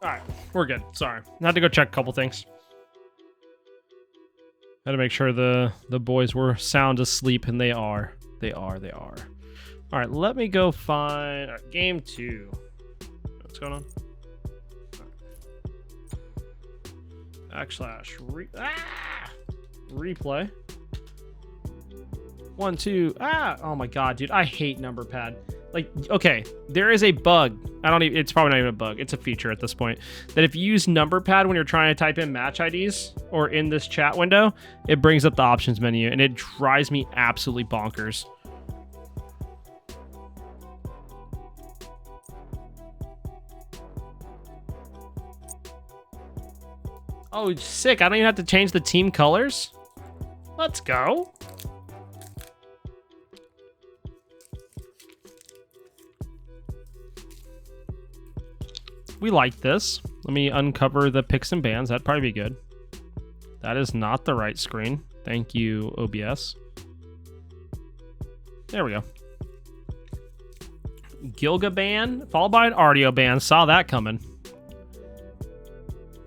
All right, we're good. Sorry, I had to go check a couple things. Had to make sure the boys were sound asleep, and they are. They are. All right, let me go find game 2. What's going on? Replay. 1, 2. Oh my god, dude, I hate number pad. Like, okay, there is a bug. It's probably not even a bug. It's a feature at this point. That if you use number pad when you're trying to type in match IDs or in this chat window, it brings up the options menu, and it drives me absolutely bonkers. Oh, sick. I don't even have to change the team colors. Let's go. We like this. Let me uncover the picks and bans. That'd probably be good. That is not the right screen. Thank you, OBS. There we go. Gilga ban, followed by an Artio ban. Saw that coming.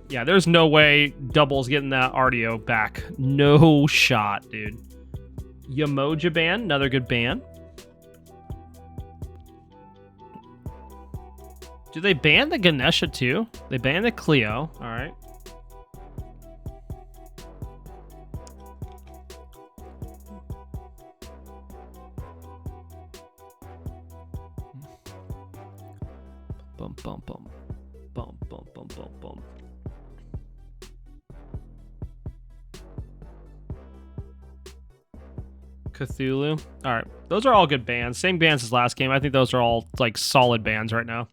Yeah, there's no way Double's getting that Artio back. No shot, dude. Yamoja ban, another good ban. Do they ban the Ganesha too? They ban the Cleo. All right. Bum, bum, bum. Bum, bum, bum, bum, bum. Cthulhu. All right. Those are all good bans. Same bans as last game. I think those are all like solid bans right now.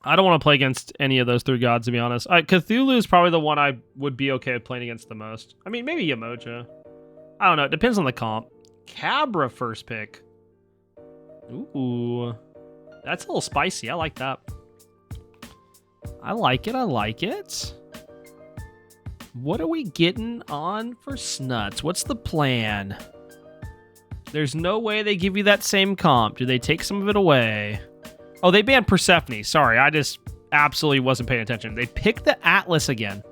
I don't want to play against any of those three gods, to be honest. Cthulhu is probably the one I would be okay with playing against the most. I mean, maybe Yamoja. I don't know. It depends on the comp. Cabra first pick. Ooh. That's a little spicy. I like that. I like it. I like it. What are we getting on for Snutz? What's the plan? There's no way they give you that same comp. Do they take some of it away? Oh, they banned Persephone. Sorry, I just absolutely wasn't paying attention. They picked the Atlas again.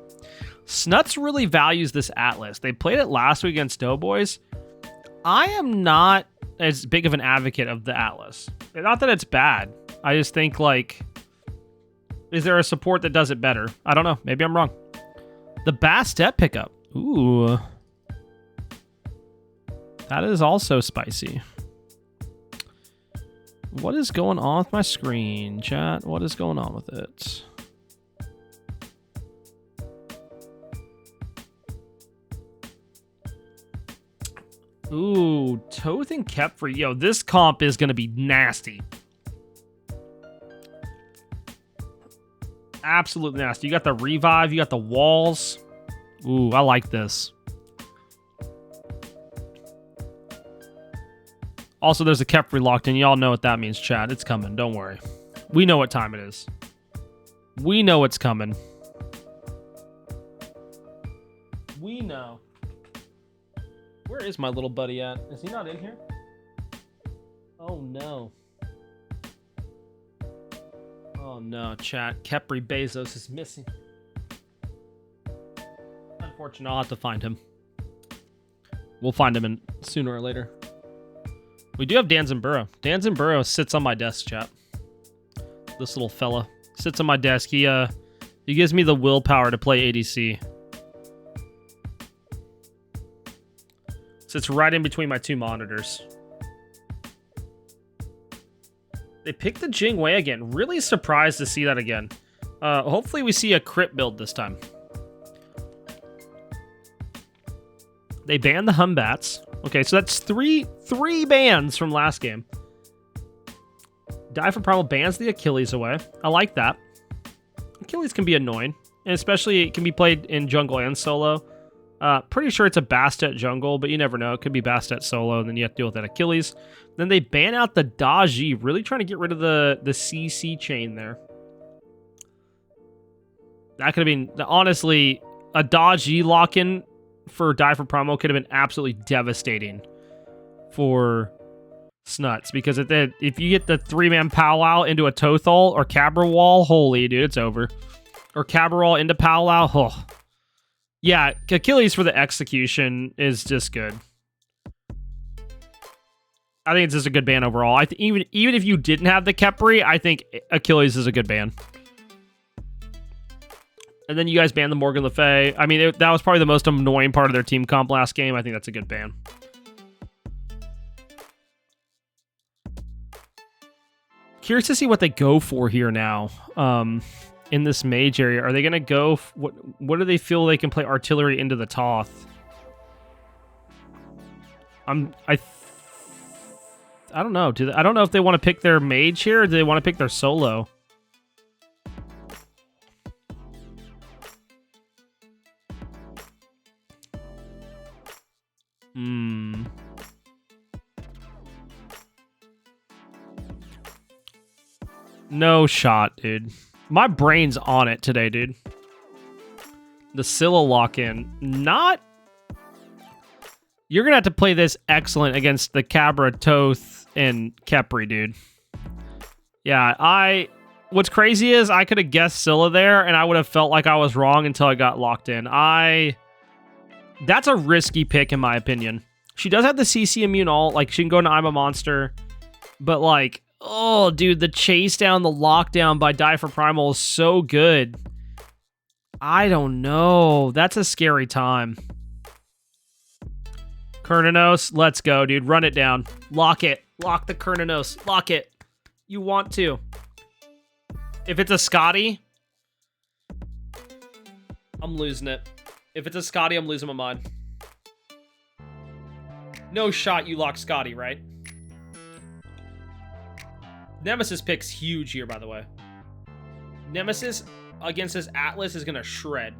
Snutz really values this Atlas. They played it last week against Doughboys. I am not as big of an advocate of the Atlas. Not that it's bad. I just think, like, is there a support that does it better? I don't know. Maybe I'm wrong. The Bastet pickup. Ooh. That is also spicy. What is going on with my screen, chat? What is going on with it? Ooh, Toth and Kepri. Yo, this comp is going to be nasty. Absolutely nasty. You got the revive. You got the walls. Ooh, I like this. Also, there's a Kepri locked in. Y'all know what that means, chat. It's coming. Don't worry. We know what time it is. We know it's coming. We know. Where is my little buddy at? Is he not in here? Oh, no. Oh, no, chat. Kepri Bezos is missing. Unfortunate. I'll have to find him. We'll find him sooner or later. We do have Danzenburo. Danzenburo sits on my desk, chat. This little fella sits on my desk. He gives me the willpower to play ADC. Sits right in between my two monitors. They picked the Jingwei again. Really surprised to see that again. Hopefully we see a crit build this time. They banned the Humbats. Okay, so that's three bans from last game. Die for Primal bans the Achilles away. I like that. Achilles can be annoying, and especially it can be played in jungle and solo. Pretty sure it's a Bastet jungle, but you never know. It could be Bastet solo, and then you have to deal with that Achilles. Then they ban out the Daji, really trying to get rid of the CC chain there. That could have been, honestly, a Daji lock-in for Die for Primal could have been absolutely devastating for Snutz, because if you get the 3-man powwow into a Tothal or Cabra wall, holy dude, it's over. Or Cabra wall into powwow, oh. Yeah, Achilles for the execution is just good. I think it's just a good ban overall. I even if you didn't have the Kepri, I think Achilles is a good ban. And then you guys banned the Morgan Le Fay. I mean, that was probably the most annoying part of their team comp last game. I think that's a good ban. Curious to see what they go for here now. In this mage area, are they going to go? What do they feel they can play artillery into the Toth? I don't know. I don't know if they want to pick their mage here, or do they want to pick their solo? No shot, dude. My brain's on it today, dude. The Scylla lock-in. Not... You're gonna have to play this excellent against the Cabra, Toth, and Khepri, dude. Yeah, what's crazy is I could have guessed Scylla there, and I would have felt like I was wrong until I got locked in. That's a risky pick, in my opinion. She does have the CC immune ult. Like, she can go into I'm a Monster. But, like, oh, dude, the chase down, the lockdown by Die for Primal is so good. I don't know. That's a scary time. Kernanos, let's go, dude. Run it down. Lock it. Lock the Kernanos. Lock it. You want to. If it's a Scotty, I'm losing it. If it's a Scotty, I'm losing my mind. No shot you lock Scotty, right? Nemesis pick's huge here, by the way. Nemesis against this Atlas is going to shred.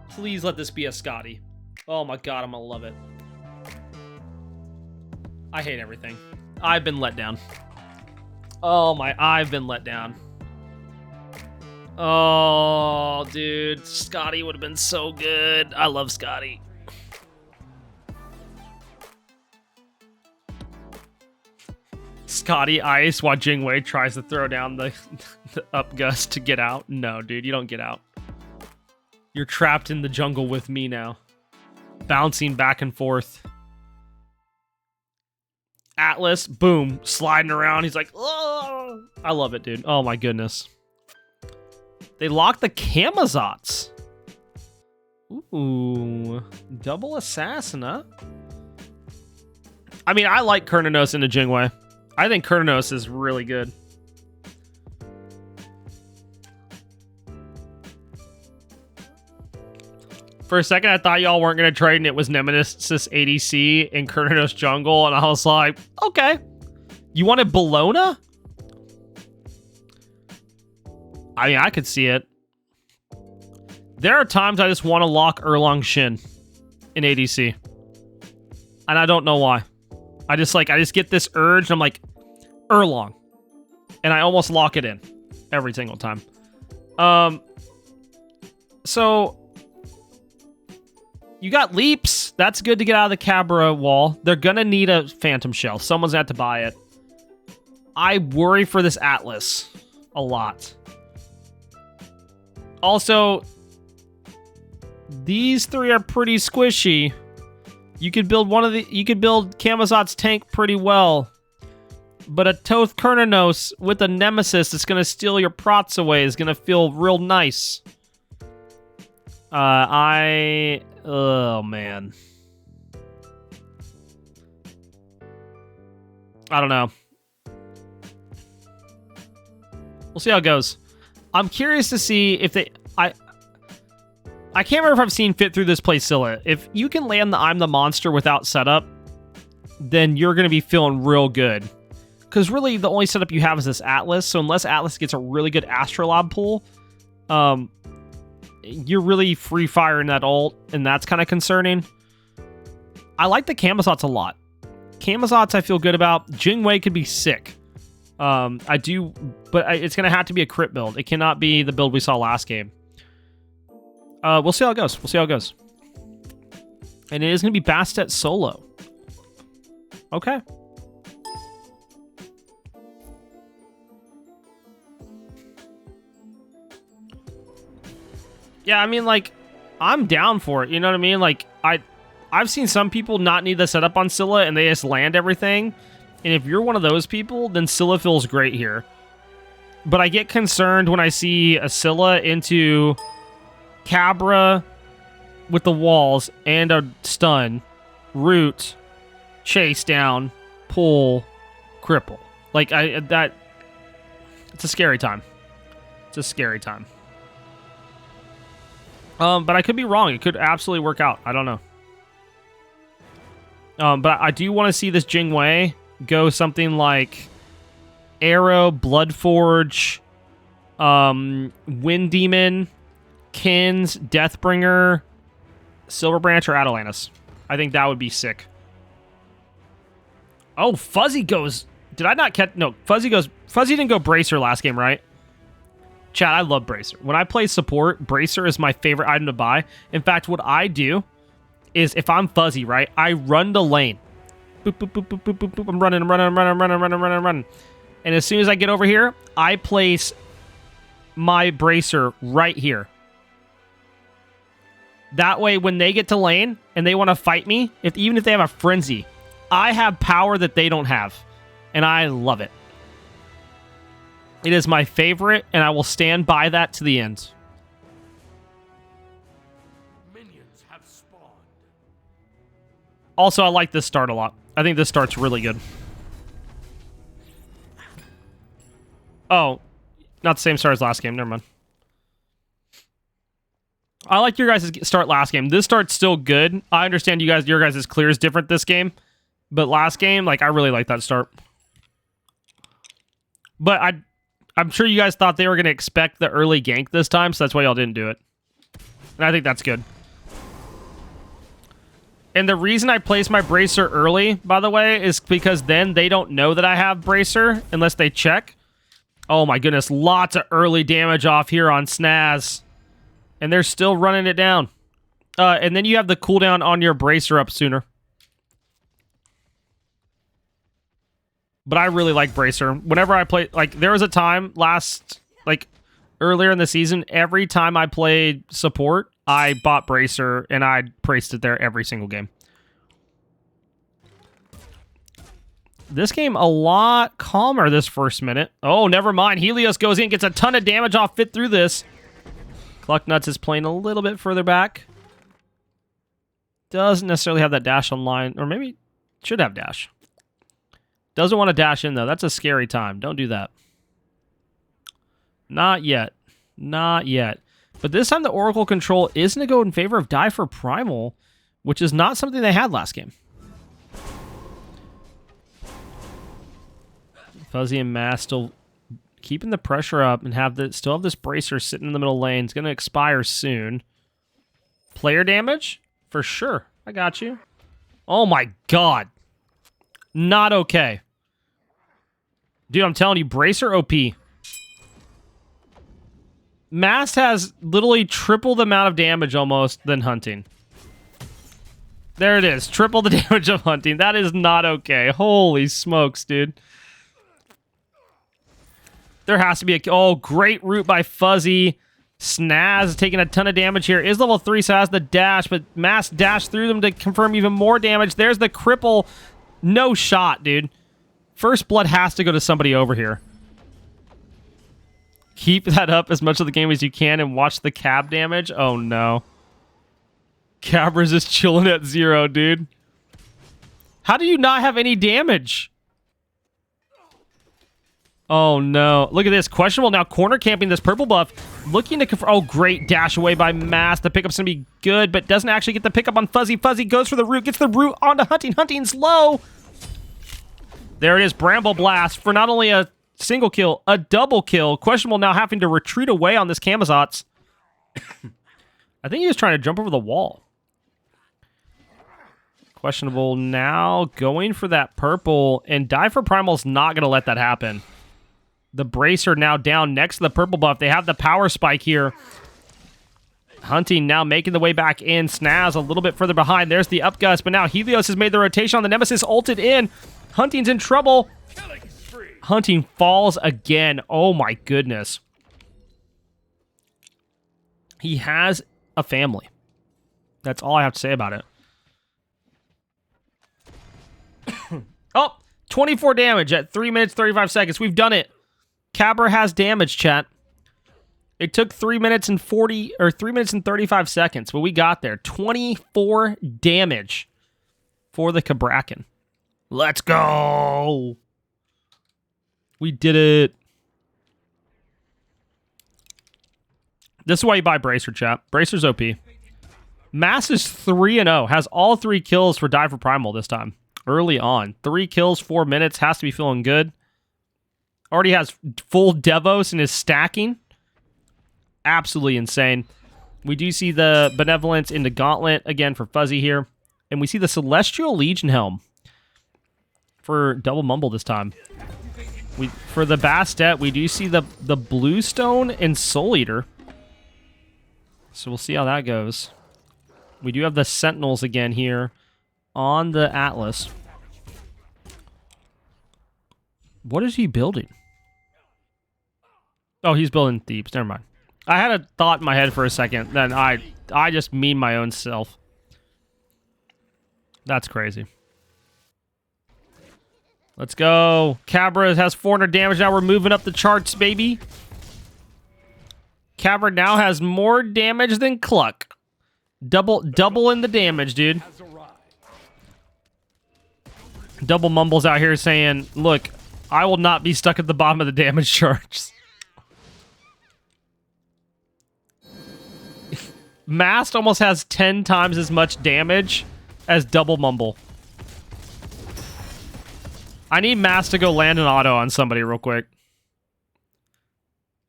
Please let this be a Scotty. Oh my god, I'm going to love it. I hate everything. I've been let down. Oh my, I've been let down. Oh, dude. Scotty would have been so good. I love Scotty. Scotty ice while Jingwei tries to throw down the up gust to get out. No, dude, you don't get out. You're trapped in the jungle with me now. Bouncing back and forth. Atlas, boom, sliding around. He's like, oh, I love it, dude. Oh my goodness. They locked the Camazotz. Ooh, double assassin, huh? I mean, I like Kernanos into Jingwei. I think Kernanos is really good. For a second, I thought y'all weren't going to trade, and it was Nemesis ADC in Kernanos jungle, and I was like, okay. You wanted Bologna? I mean, I could see it. There are times I just want to lock Erlang Shin in ADC. And I don't know why. I just get this urge, and I'm like, Erlang. And I almost lock it in every single time. So you got leaps. That's good to get out of the Cabra wall. They're gonna need a Phantom Shell. Someone's gonna have to buy it. I worry for this Atlas a lot. Also, these three are pretty squishy. You could build Camazot's tank pretty well. But a Toth Kernanos with a Nemesis that's gonna steal your prots away is gonna feel real nice. Oh man. I don't know. We'll see how it goes. I'm curious to see if they... I can't remember if I've seen fit through this play Scylla. If you can land the I'm the Monster without setup, then you're going to be feeling real good. Because really, the only setup you have is this Atlas. So unless Atlas gets a really good Astrolabe pull, you're really free firing that ult, and that's kind of concerning. I like the Camazotz a lot. Camazotz I feel good about. Jingwei could be sick. I do, but it's going to have to be a crit build. It cannot be the build we saw last game. We'll see how it goes. We'll see how it goes. And it is going to be Bastet solo. Okay. Yeah, I mean, like, I'm down for it. You know what I mean? Like, I've seen some people not need the setup on Scylla, and they just land everything. And if you're one of those people, then Scylla feels great here. But I get concerned when I see a Scylla into Cabra with the walls and a stun, root, chase down, pull, cripple. Like, it's a scary time. It's a scary time. But I could be wrong. It could absolutely work out. I don't know. But I do want to see this Jingwei go something like Arrow, Bloodforge, Wind Demon, Kins, Deathbringer, Silver Branch, or Atalantis. I think that would be sick. Oh, Fuzzy goes Did I not catch? No, Fuzzy didn't go Bracer last game, right? Chat, I love Bracer. When I play support, Bracer is my favorite item to buy. In fact, what I do is if I'm Fuzzy, right, I run the lane. Boop, boop, boop, boop, boop, boop, boop. I'm running. And as soon as I get over here, I place my Bracer right here. That way, when they get to lane and they want to fight me, even if they have a frenzy, I have power that they don't have. And I love it. It is my favorite, and I will stand by that to the end. Minions have spawned. Also, I like this start a lot. I think this start's really good. Oh, not the same start as last game. Never mind. I like your guys' start last game. This start's still good. I understand your guys' clear is different this game. But last game, like, I really like that start. But I'm sure you guys thought they were going to expect the early gank this time, so that's why y'all didn't do it. And I think that's good. And the reason I place my Bracer early, by the way, is because then they don't know that I have Bracer unless they check. Oh my goodness, lots of early damage off here on Snaz. And they're still running it down. And then you have the cooldown on your Bracer up sooner. But I really like Bracer. Whenever I play, like, there was a time earlier in the season, every time I played support, I bought Bracer, and I placed it there every single game. This game, a lot calmer this first minute. Oh, never mind. Helios goes in, gets a ton of damage off fit through this. Clucknuts is playing a little bit further back. Doesn't necessarily have that dash online, or maybe should have dash. Doesn't want to dash in, though. That's a scary time. Don't do that. Not yet. Not yet. But this time the Oracle control is going to go in favor of Die for Primal, which is not something they had last game. Fuzzy and Mass still keeping the pressure up and still have this Bracer sitting in the middle lane. It's going to expire soon. Player damage? For sure. I got you. Oh my god. Not okay. Dude, I'm telling you, Bracer OP. Mast has literally triple the amount of damage almost than Hunting. There it is. Triple the damage of Hunting. That is not okay. Holy smokes, dude. There has to be a... Oh, great route by Fuzzy. Snaz taking a ton of damage here. Is level 3, so has the dash, but Mast dashed through them to confirm even more damage. There's the cripple. No shot, dude. First blood has to go to somebody over here. Keep that up as much of the game as you can and watch the cab damage. Oh, no. Cabra's just chilling at 0, dude. How do you not have any damage? Oh, no. Look at this. Questionable now corner camping this purple buff. Looking to confirm. Oh, great dash away by Mass. The pickup's going to be good, but doesn't actually get the pickup on Fuzzy. Fuzzy goes for the root. Gets the root onto Hunting. Hunting's low. There it is. Bramble Blast for not only a single kill, a double kill. Questionable now having to retreat away on this Camazotz. I think he was trying to jump over the wall. Questionable now going for that purple, and Die for Primal's not going to let that happen. The Bracer now down next to the purple buff. They have the power spike here. Hunting now making the way back in. Snaz a little bit further behind. There's the upgust, but now Helios has made the rotation on the Nemesis, ulted in. Hunting's in trouble. Hunting falls again. Oh my goodness. He has a family. That's all I have to say about it. Oh, 24 damage at 3 minutes, 35 seconds. We've done it. Cabra has damage, chat. It took 3 minutes and 40 or 3 minutes and 35 seconds, but we got there. 24 damage for the Cabrakan. Let's go. We did it. This is why you buy Bracer, chat. Bracer's OP. Mass is 3-0. Has all 3 kills for Die for Primal this time. Early on. 3 kills, 4 minutes. Has to be feeling good. Already has full Devos and is stacking. Absolutely insane. We do see the Benevolence into Gauntlet again for Fuzzy here. And we see the Celestial Legion Helm. for double mumble this time. For the Bastet, we do see the Bluestone and Soul Eater. So we'll see how that goes. We do have the Sentinels again here on the Atlas. What is he building? Oh, he's building Thebes. Never mind. I had a thought in my head for a second, then I just mean my own self. That's crazy. Let's go. Cabra has 400 damage now. We're moving up the charts, baby. Cabra now has more damage than Cluck. Double in the damage, dude. Double Mumble's out here saying, look, I will not be stuck at the bottom of the damage charts. Mast almost has 10 times as much damage as Double Mumble. I need Mast to go land an auto on somebody real quick.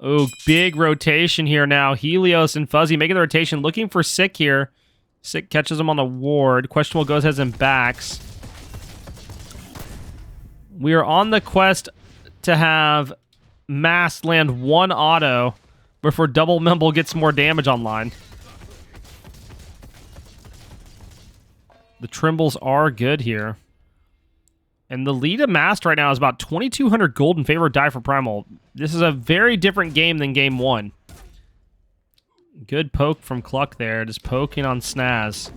Oh, big rotation here now. Helios and Fuzzy making the rotation, looking for Sick here. Sick catches him on the ward. Questionable goes ahead and backs. We are on the quest to have Mast land one auto before Double Mumble gets more damage online. The Trimbles are good here. And the lead of Mast right now is about 2,200 gold in favor of Die for Primal. This is a very different game than game one. Good poke from Cluck there, just poking on Snaz.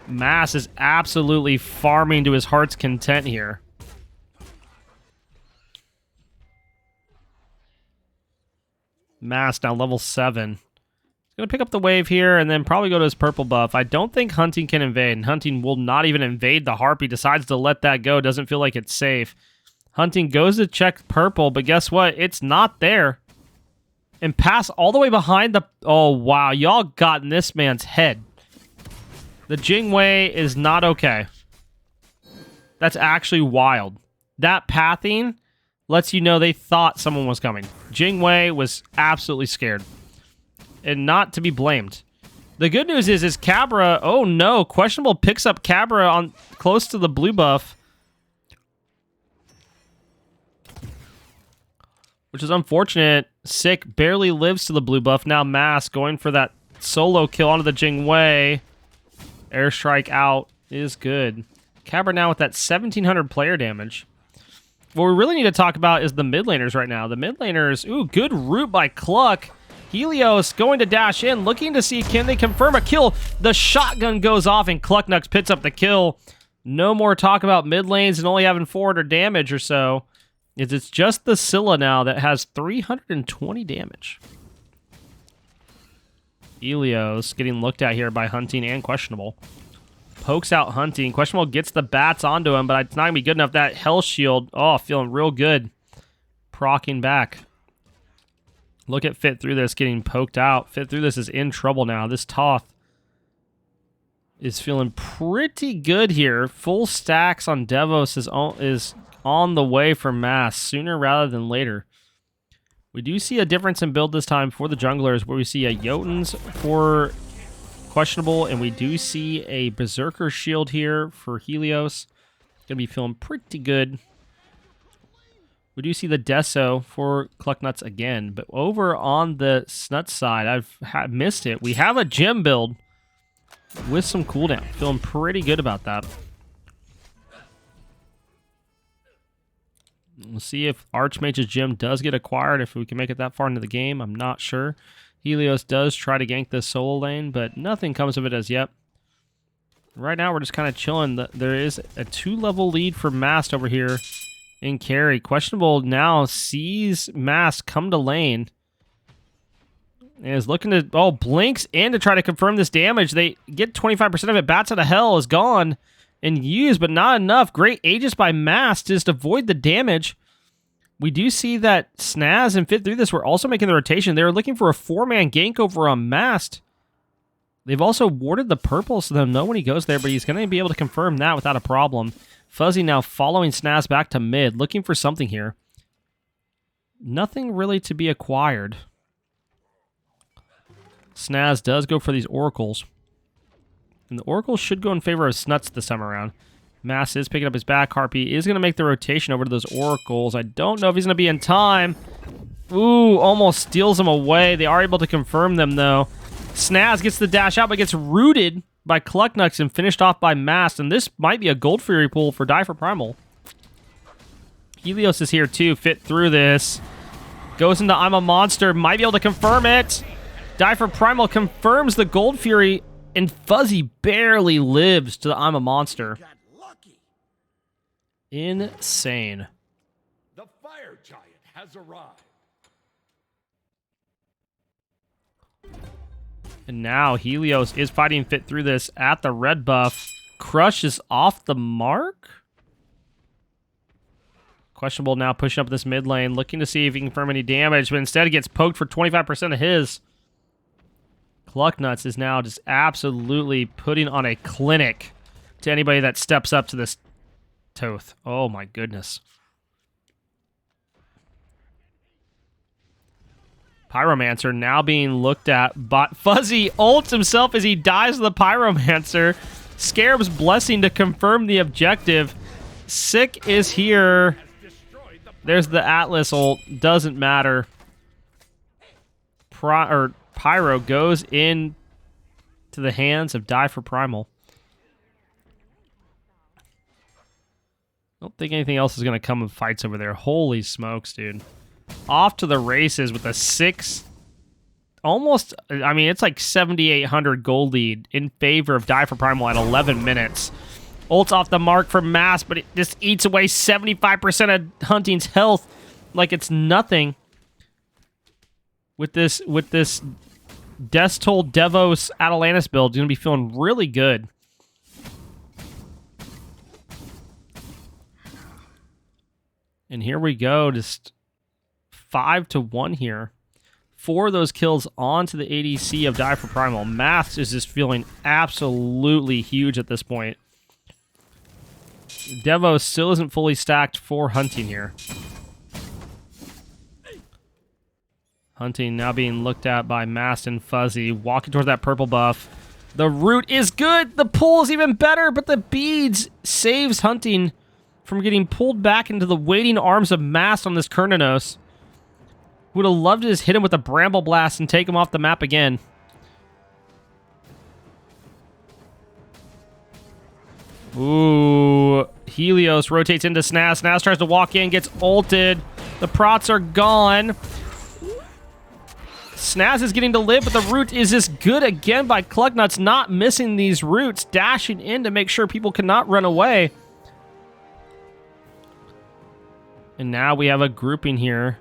Mast is absolutely farming to his heart's content here. Mast now level 7. He's going to pick up the wave here and then probably go to his purple buff. I don't think Hunting can invade, and Hunting will not even invade the Harpy. Decides to let that go. Doesn't feel like it's safe. Hunting goes to check purple, but guess what? It's not there. And pass all the way behind the... Oh, wow. Y'all got in this man's head. The Jingwei is not okay. That's actually wild. That pathing lets you know they thought someone was coming. Jingwei was absolutely scared. And not to be blamed. The good news is Cabra... Oh, no. Questionable picks up Cabra on close to the blue buff. Which is unfortunate. Sick barely lives to the blue buff. Now Mask going for that solo kill onto the Jingwei. Airstrike out is good. Cabra now with that 1,700 player damage. What we really need to talk about is the mid laners right now. The mid laners, ooh, good root by Cluck. Helios going to dash in, looking to see can they confirm a kill. The shotgun goes off and Clucknux picks up the kill. No more talk about mid lanes and only having 400 damage or so. It's just the Scylla now that has 320 damage. Helios getting looked at here by Hunting and Questionable. Pokes out Hunting. Questionable gets the bats onto him, but it's not going to be good enough. That Hell Shield, oh, feeling real good. Procking back. Look at Fit Through This getting poked out. Fit Through This is in trouble now. This Toth is feeling pretty good here. Full stacks on Devos is on the way for Mass sooner rather than later. We do see a difference in build this time for the junglers, where we see a Jotuns for Questionable, and we do see a Berserker Shield here for Helios. Gonna be feeling pretty good. We do see the Deso for Clucknuts again, but over on the Snutz side, I've missed it. We have a gem build with some cooldown. Feeling pretty good about that. We'll see if Archmage's gem does get acquired, if we can make it that far into the game. I'm not sure. Helios does try to gank this solo lane, but nothing comes of it as yet. Right now, we're just kind of chilling. There is a 2-level lead for Mast over here in carry. Questionable now sees Mast come to lane. And is looking to... Oh, blinks in to try to confirm this damage. They get 25% of it. Bats out of Hell is gone and used, but not enough. Great Aegis by Mast to just avoid the damage. We do see that Snaz and Fit Through This were also making the rotation. They were looking for a 4-man gank over on Mast. They've also warded the purple so they'll know when he goes there, but he's going to be able to confirm that without a problem. Fuzzy now following Snaz back to mid, looking for something here. Nothing really to be acquired. Snaz does go for these oracles. And the oracles should go in favor of Snutz this time around. Mass is picking up his back. Harpy is going to make the rotation over to those oracles. I don't know if he's going to be in time. Ooh, almost steals them away. They are able to confirm them, though. Snaz gets the dash out, but gets rooted by Clucknucks and finished off by Mast. And this might be a Gold Fury pool for Die for Primal. Helios is here, too. Fit through this. Goes into I'm a Monster. Might be able to confirm it. Die for Primal confirms the Gold Fury, and Fuzzy barely lives to the I'm a Monster. Insane. The fire giant has arrived. And now Helios is fighting fit through this at the red buff. Crush is off the mark. Questionable now pushing up this mid lane, looking to see if he can confirm any damage, but instead he gets poked for 25% of his. Clucknuts is now just absolutely putting on a clinic to anybody that steps up to this Toth. Oh my goodness. Pyromancer now being looked at, but Fuzzy ults himself as he dies to the Pyromancer. Scarab's Blessing to confirm the objective. Sick is here. There's the Atlas ult. Doesn't matter. Pyro goes in to the hands of Die for Primal. I don't think anything else is going to come and fights over there. Holy smokes, dude. Off to the races with a 6... Almost... I mean, it's like 7,800 gold lead in favor of Die for Primal at 11 minutes. Ult's off the mark for Mass, but it just eats away 75% of Hunting's health like it's nothing. With this Death's Toll Devos Atalantis build, you're going to be feeling really good. And here we go, just 5-1 here. 4 of those kills onto the ADC of Die for Primal. Maths is just feeling absolutely huge at this point. Devos still isn't fully stacked for Hunting here. Hunting now being looked at by Mast and Fuzzy, walking towards that purple buff. The root is good, the pull is even better, but the beads saves Hunting from getting pulled back into the waiting arms of Mast on this Kernanos. Would have loved to just hit him with a Bramble Blast and take him off the map again. Ooh, Helios rotates into Snaz. Snaz tries to walk in, gets ulted. The prots are gone. Snaz is getting to live, but the root is just good again by Clucknuts, not missing these roots, dashing in to make sure people cannot run away. And now we have a grouping here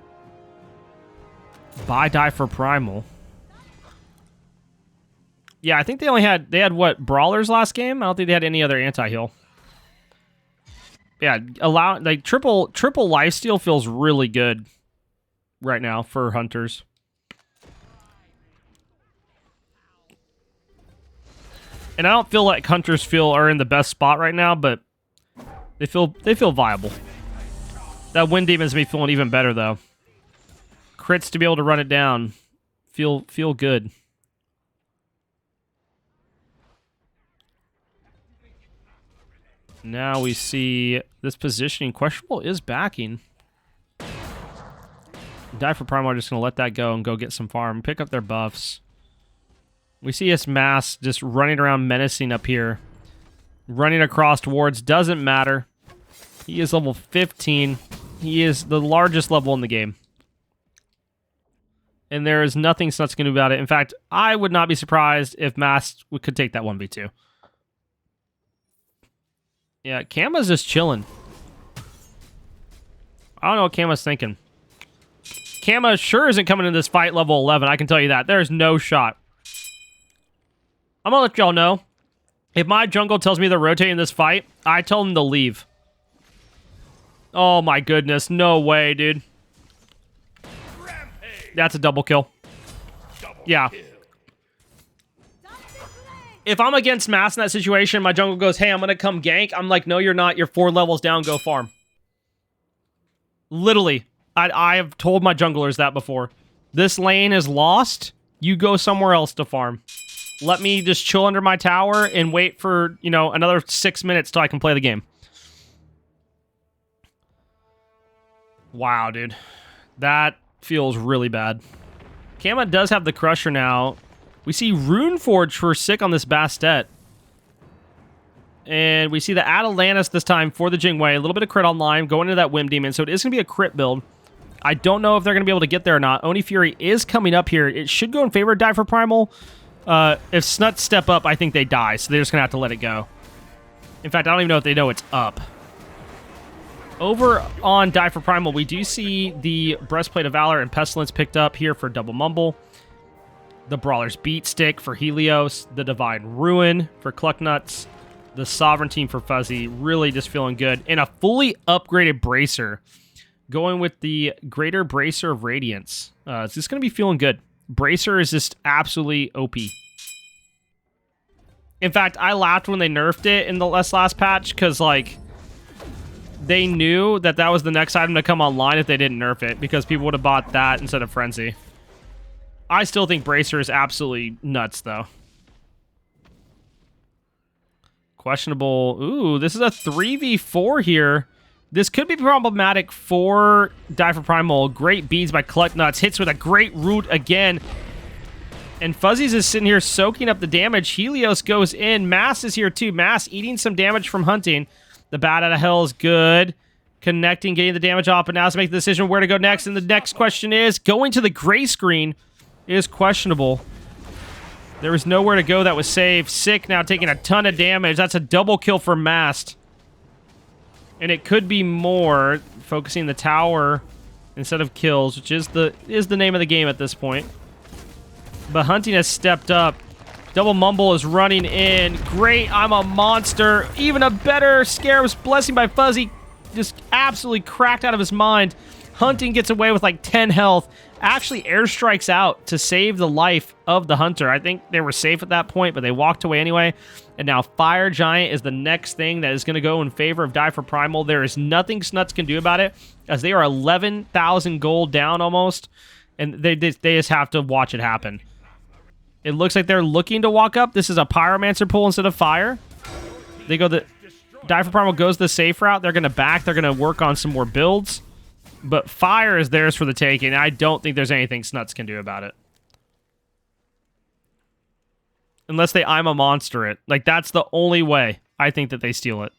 by Die for Primal. Yeah, I think they had what, Brawlers last game? I don't think they had any other anti-heal. Yeah, triple lifesteal feels really good right now for Hunters. And I don't feel like Hunters are in the best spot right now, but they feel viable. That Wind Demon's me feeling even better though. Crits to be able to run it down. Feel good. Now we see this positioning. Questionable is backing. Die for Primal are just going to let that go and go get some farm. Pick up their buffs. We see his Mass just running around menacing up here. Running across wards. Doesn't matter. He is level 15. He is the largest level in the game. And there is nothing Snutz can do about it. In fact, I would not be surprised if Mass could take that 1v2. Yeah, Kama's just chilling. I don't know what Kama's thinking. Kama sure isn't coming in this fight level 11, I can tell you that. There's no shot. I'm gonna let y'all know. If my jungle tells me they're rotating this fight, I tell them to leave. Oh my goodness, no way, dude. That's a double kill. Yeah. If I'm against Mass in that situation, my jungle goes, hey, I'm gonna come gank. I'm like, no, you're not. You're 4 levels down. Go farm. Literally. I have told my junglers that before. This lane is lost. You go somewhere else to farm. let me just chill under my tower and wait for, you know, another 6 minutes till I can play the game. Wow, dude. That feels really bad. Kama does have the Crusher now. We see Runeforge for Sick on this Bastet. And we see the Atalantis this time for the Jingwei. A little bit of crit online, going into that Wind Demon. So it is going to be a crit build. I don't know if they're going to be able to get there or not. Oni Fury is coming up here. It should go in favor of Die for Primal. If Snutz step up, I think they die. So they're just going to have to let it go. In fact, I don't even know if they know it's up. Over on Die for Primal, we do see the Breastplate of Valor and Pestilence picked up here for Double Mumble. The Brawler's Beat Stick for Helios. The Divine Ruin for Clucknuts. The Sovereignty for Fuzzy. Really just feeling good. And a fully upgraded Bracer. Going with the Greater Bracer of Radiance. It's just going to be feeling good. Bracer is just absolutely OP. In fact, I laughed when they nerfed it in the last patch because, like, they knew that that was the next item to come online if they didn't nerf it, because people would have bought that instead of Frenzy. I still think Bracer is absolutely nuts, though. Questionable. Ooh, this is a 3v4 here. This could be problematic for Die for Primal. Great beads by Clucknuts. Hits with a great root again. And Fuzzy's is sitting here soaking up the damage. Helios goes in. Mass is here too. Mass eating some damage from hunting. The Bat Out of Hell is good. Connecting, getting the damage off, but now has to make the decision where to go next. And the next question is, going to the gray screen is questionable. There was nowhere to go that was safe. Sick now taking a ton of damage. That's a double kill for Mast. And it could be more, focusing the tower instead of kills, which is the name of the game at this point. But Hunting has stepped up. Double Mumble is running in. Great, I'm a monster. Even a better Scarab's Blessing by Fuzzy. Just absolutely cracked out of his mind. Hunting gets away with like 10 health. Actually airstrikes out to save the life of the Hunter. I think they were safe at that point, but they walked away anyway. And now Fire Giant is the next thing that is going to go in favor of Die for Primal. There is nothing Snutz can do about it, as they are 11,000 gold down almost. And they just have to watch it happen. It looks like they're looking to walk up. This is a Pyromancer pull instead of Fire. They go the... Die for Primal goes the safe route. They're going to back. They're going to work on some more builds. But Fire is theirs for the taking. I don't think there's anything Snutz can do about it. Unless they I'm a Monster it. Like, that's the only way I think that they steal it.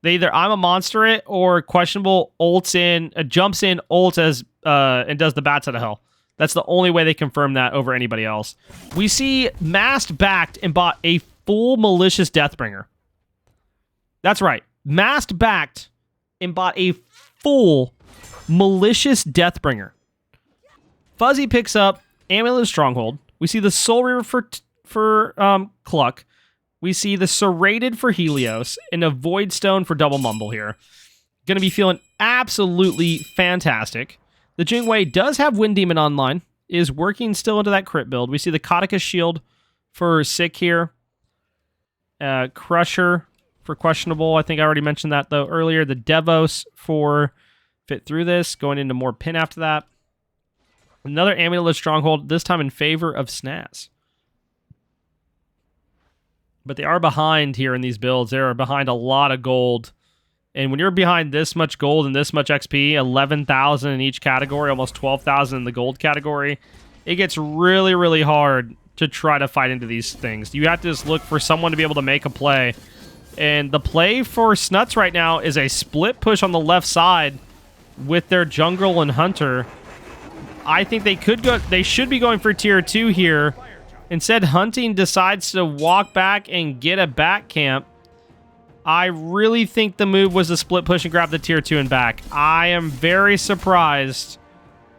They either I'm a Monster it or Questionable ults in, jumps in, ults as, and does the Bats Out of Hell. That's the only way they confirm that over anybody else. We see Mast backed and bought a full Malicious Deathbringer. That's right. Mast backed and bought a full Malicious Deathbringer. Fuzzy picks up Amulet of Stronghold. We see the Soul Reaver for Cluck. We see the Serrated for Helios and a Void Stone for Double Mumble here. Gonna be feeling absolutely fantastic. The Jingwei does have Wind Demon online, is working still into that crit build. We see the Kautica Shield for Sick here. Crusher for Questionable. I think I already mentioned that, though, earlier. The Devos for Fit Through This, going into more pin after that. Another Amulet of Stronghold, this time in favor of Snaz. But they are behind here in these builds. They are behind a lot of gold. And when you're behind this much gold and this much XP, 11,000 in each category, almost 12,000 in the gold category, it gets really, really hard to try to fight into these things. You have to just look for someone to be able to make a play. And the play for Snutz right now is a split push on the left side with their jungle and hunter. I think they could go. They should be going for tier 2 here. Instead, Hunting decides to walk back and get a back camp. I really think the move was to split push and grab the tier 2 and back. I am very surprised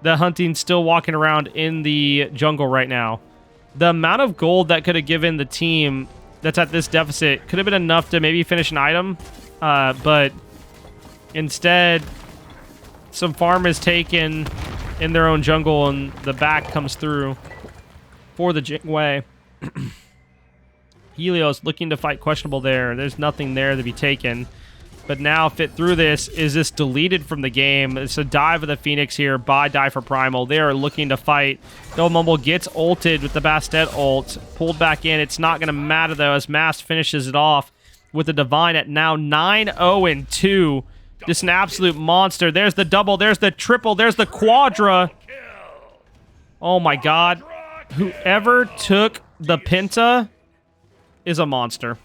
that Hunting's still walking around in the jungle right now. The amount of gold that could have given the team that's at this deficit could have been enough to maybe finish an item, but instead, some farm is taken in their own jungle and the back comes through for the Jingwei. Helios looking to fight Questionable there. There's nothing there to be taken. But now Fit through this. Is this deleted from the game? It's a dive of the Phoenix here. Buy die for Primal. They are looking to fight. No Mumble gets ulted with the Bastet ult. Pulled back in. It's not going to matter, though, as Mast finishes it off with the Divine at now 9-0-2. Just an absolute monster. There's the double. There's the triple. There's the quadra. Oh, my God. Whoever took the Penta is a monster.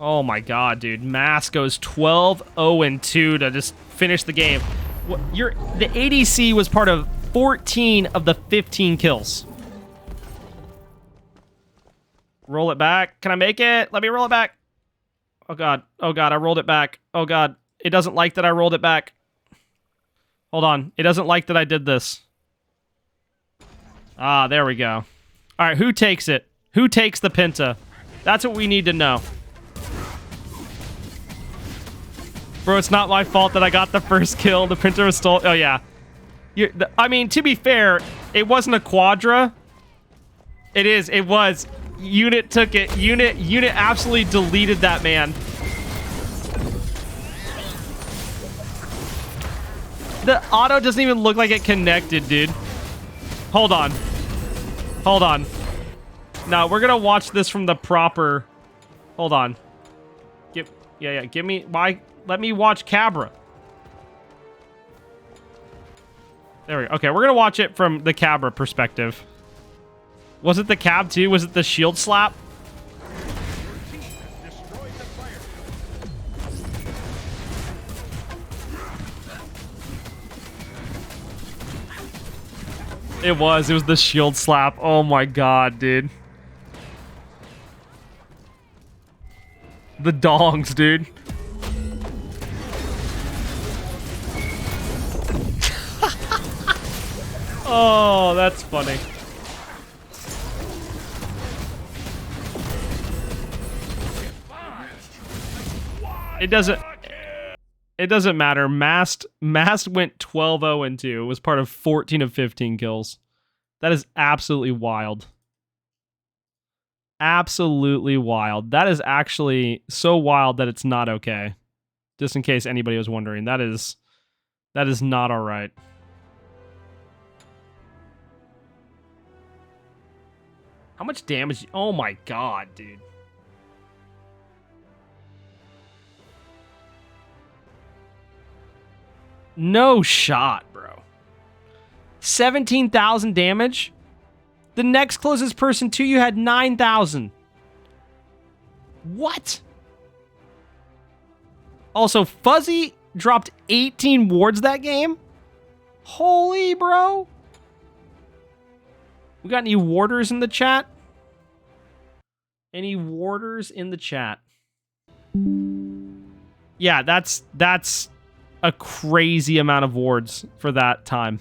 Oh my God, dude. Mass goes 12-0-2 to just finish the game. The ADC was part of 14 of the 15 kills. Roll it back. Can I make it? Let me roll it back. Oh God. Oh God, I rolled it back. Oh God. It doesn't like that I rolled it back. Hold on. It doesn't like that I did this. Ah, there we go. All right, who takes it? Who takes the Penta? That's what we need to know. Bro, it's not my fault that I got the first kill. The Penta was stolen. Oh, yeah. I mean, to be fair, it wasn't a quadra. It is. It was. Unit took it. Unit absolutely deleted that man. The auto doesn't even look like it connected, dude. Hold on. Hold on. No, we're gonna watch this from the proper... Hold on. Yeah, give me... Why? Let me watch Cabra. There we go. Okay, we're gonna watch it from the Cabra perspective. Was it the cab too? Was it the shield slap? It was the shield slap. Oh my God, dude. The dongs, dude. Oh, that's funny. It doesn't matter. Mast went 12-0-2. It was part of 14 of 15 kills. That is absolutely wild. Absolutely wild. That is actually so wild that it's not okay. Just in case anybody was wondering. That is not all right. How much damage? Oh my God, dude. No shot, bro. 17,000 damage? The next closest person to you had 9,000. What? Also, Fuzzy dropped 18 wards that game? Holy, bro. We got any warders in the chat? Any warders in the chat? Yeah, that's a crazy amount of wards for that time.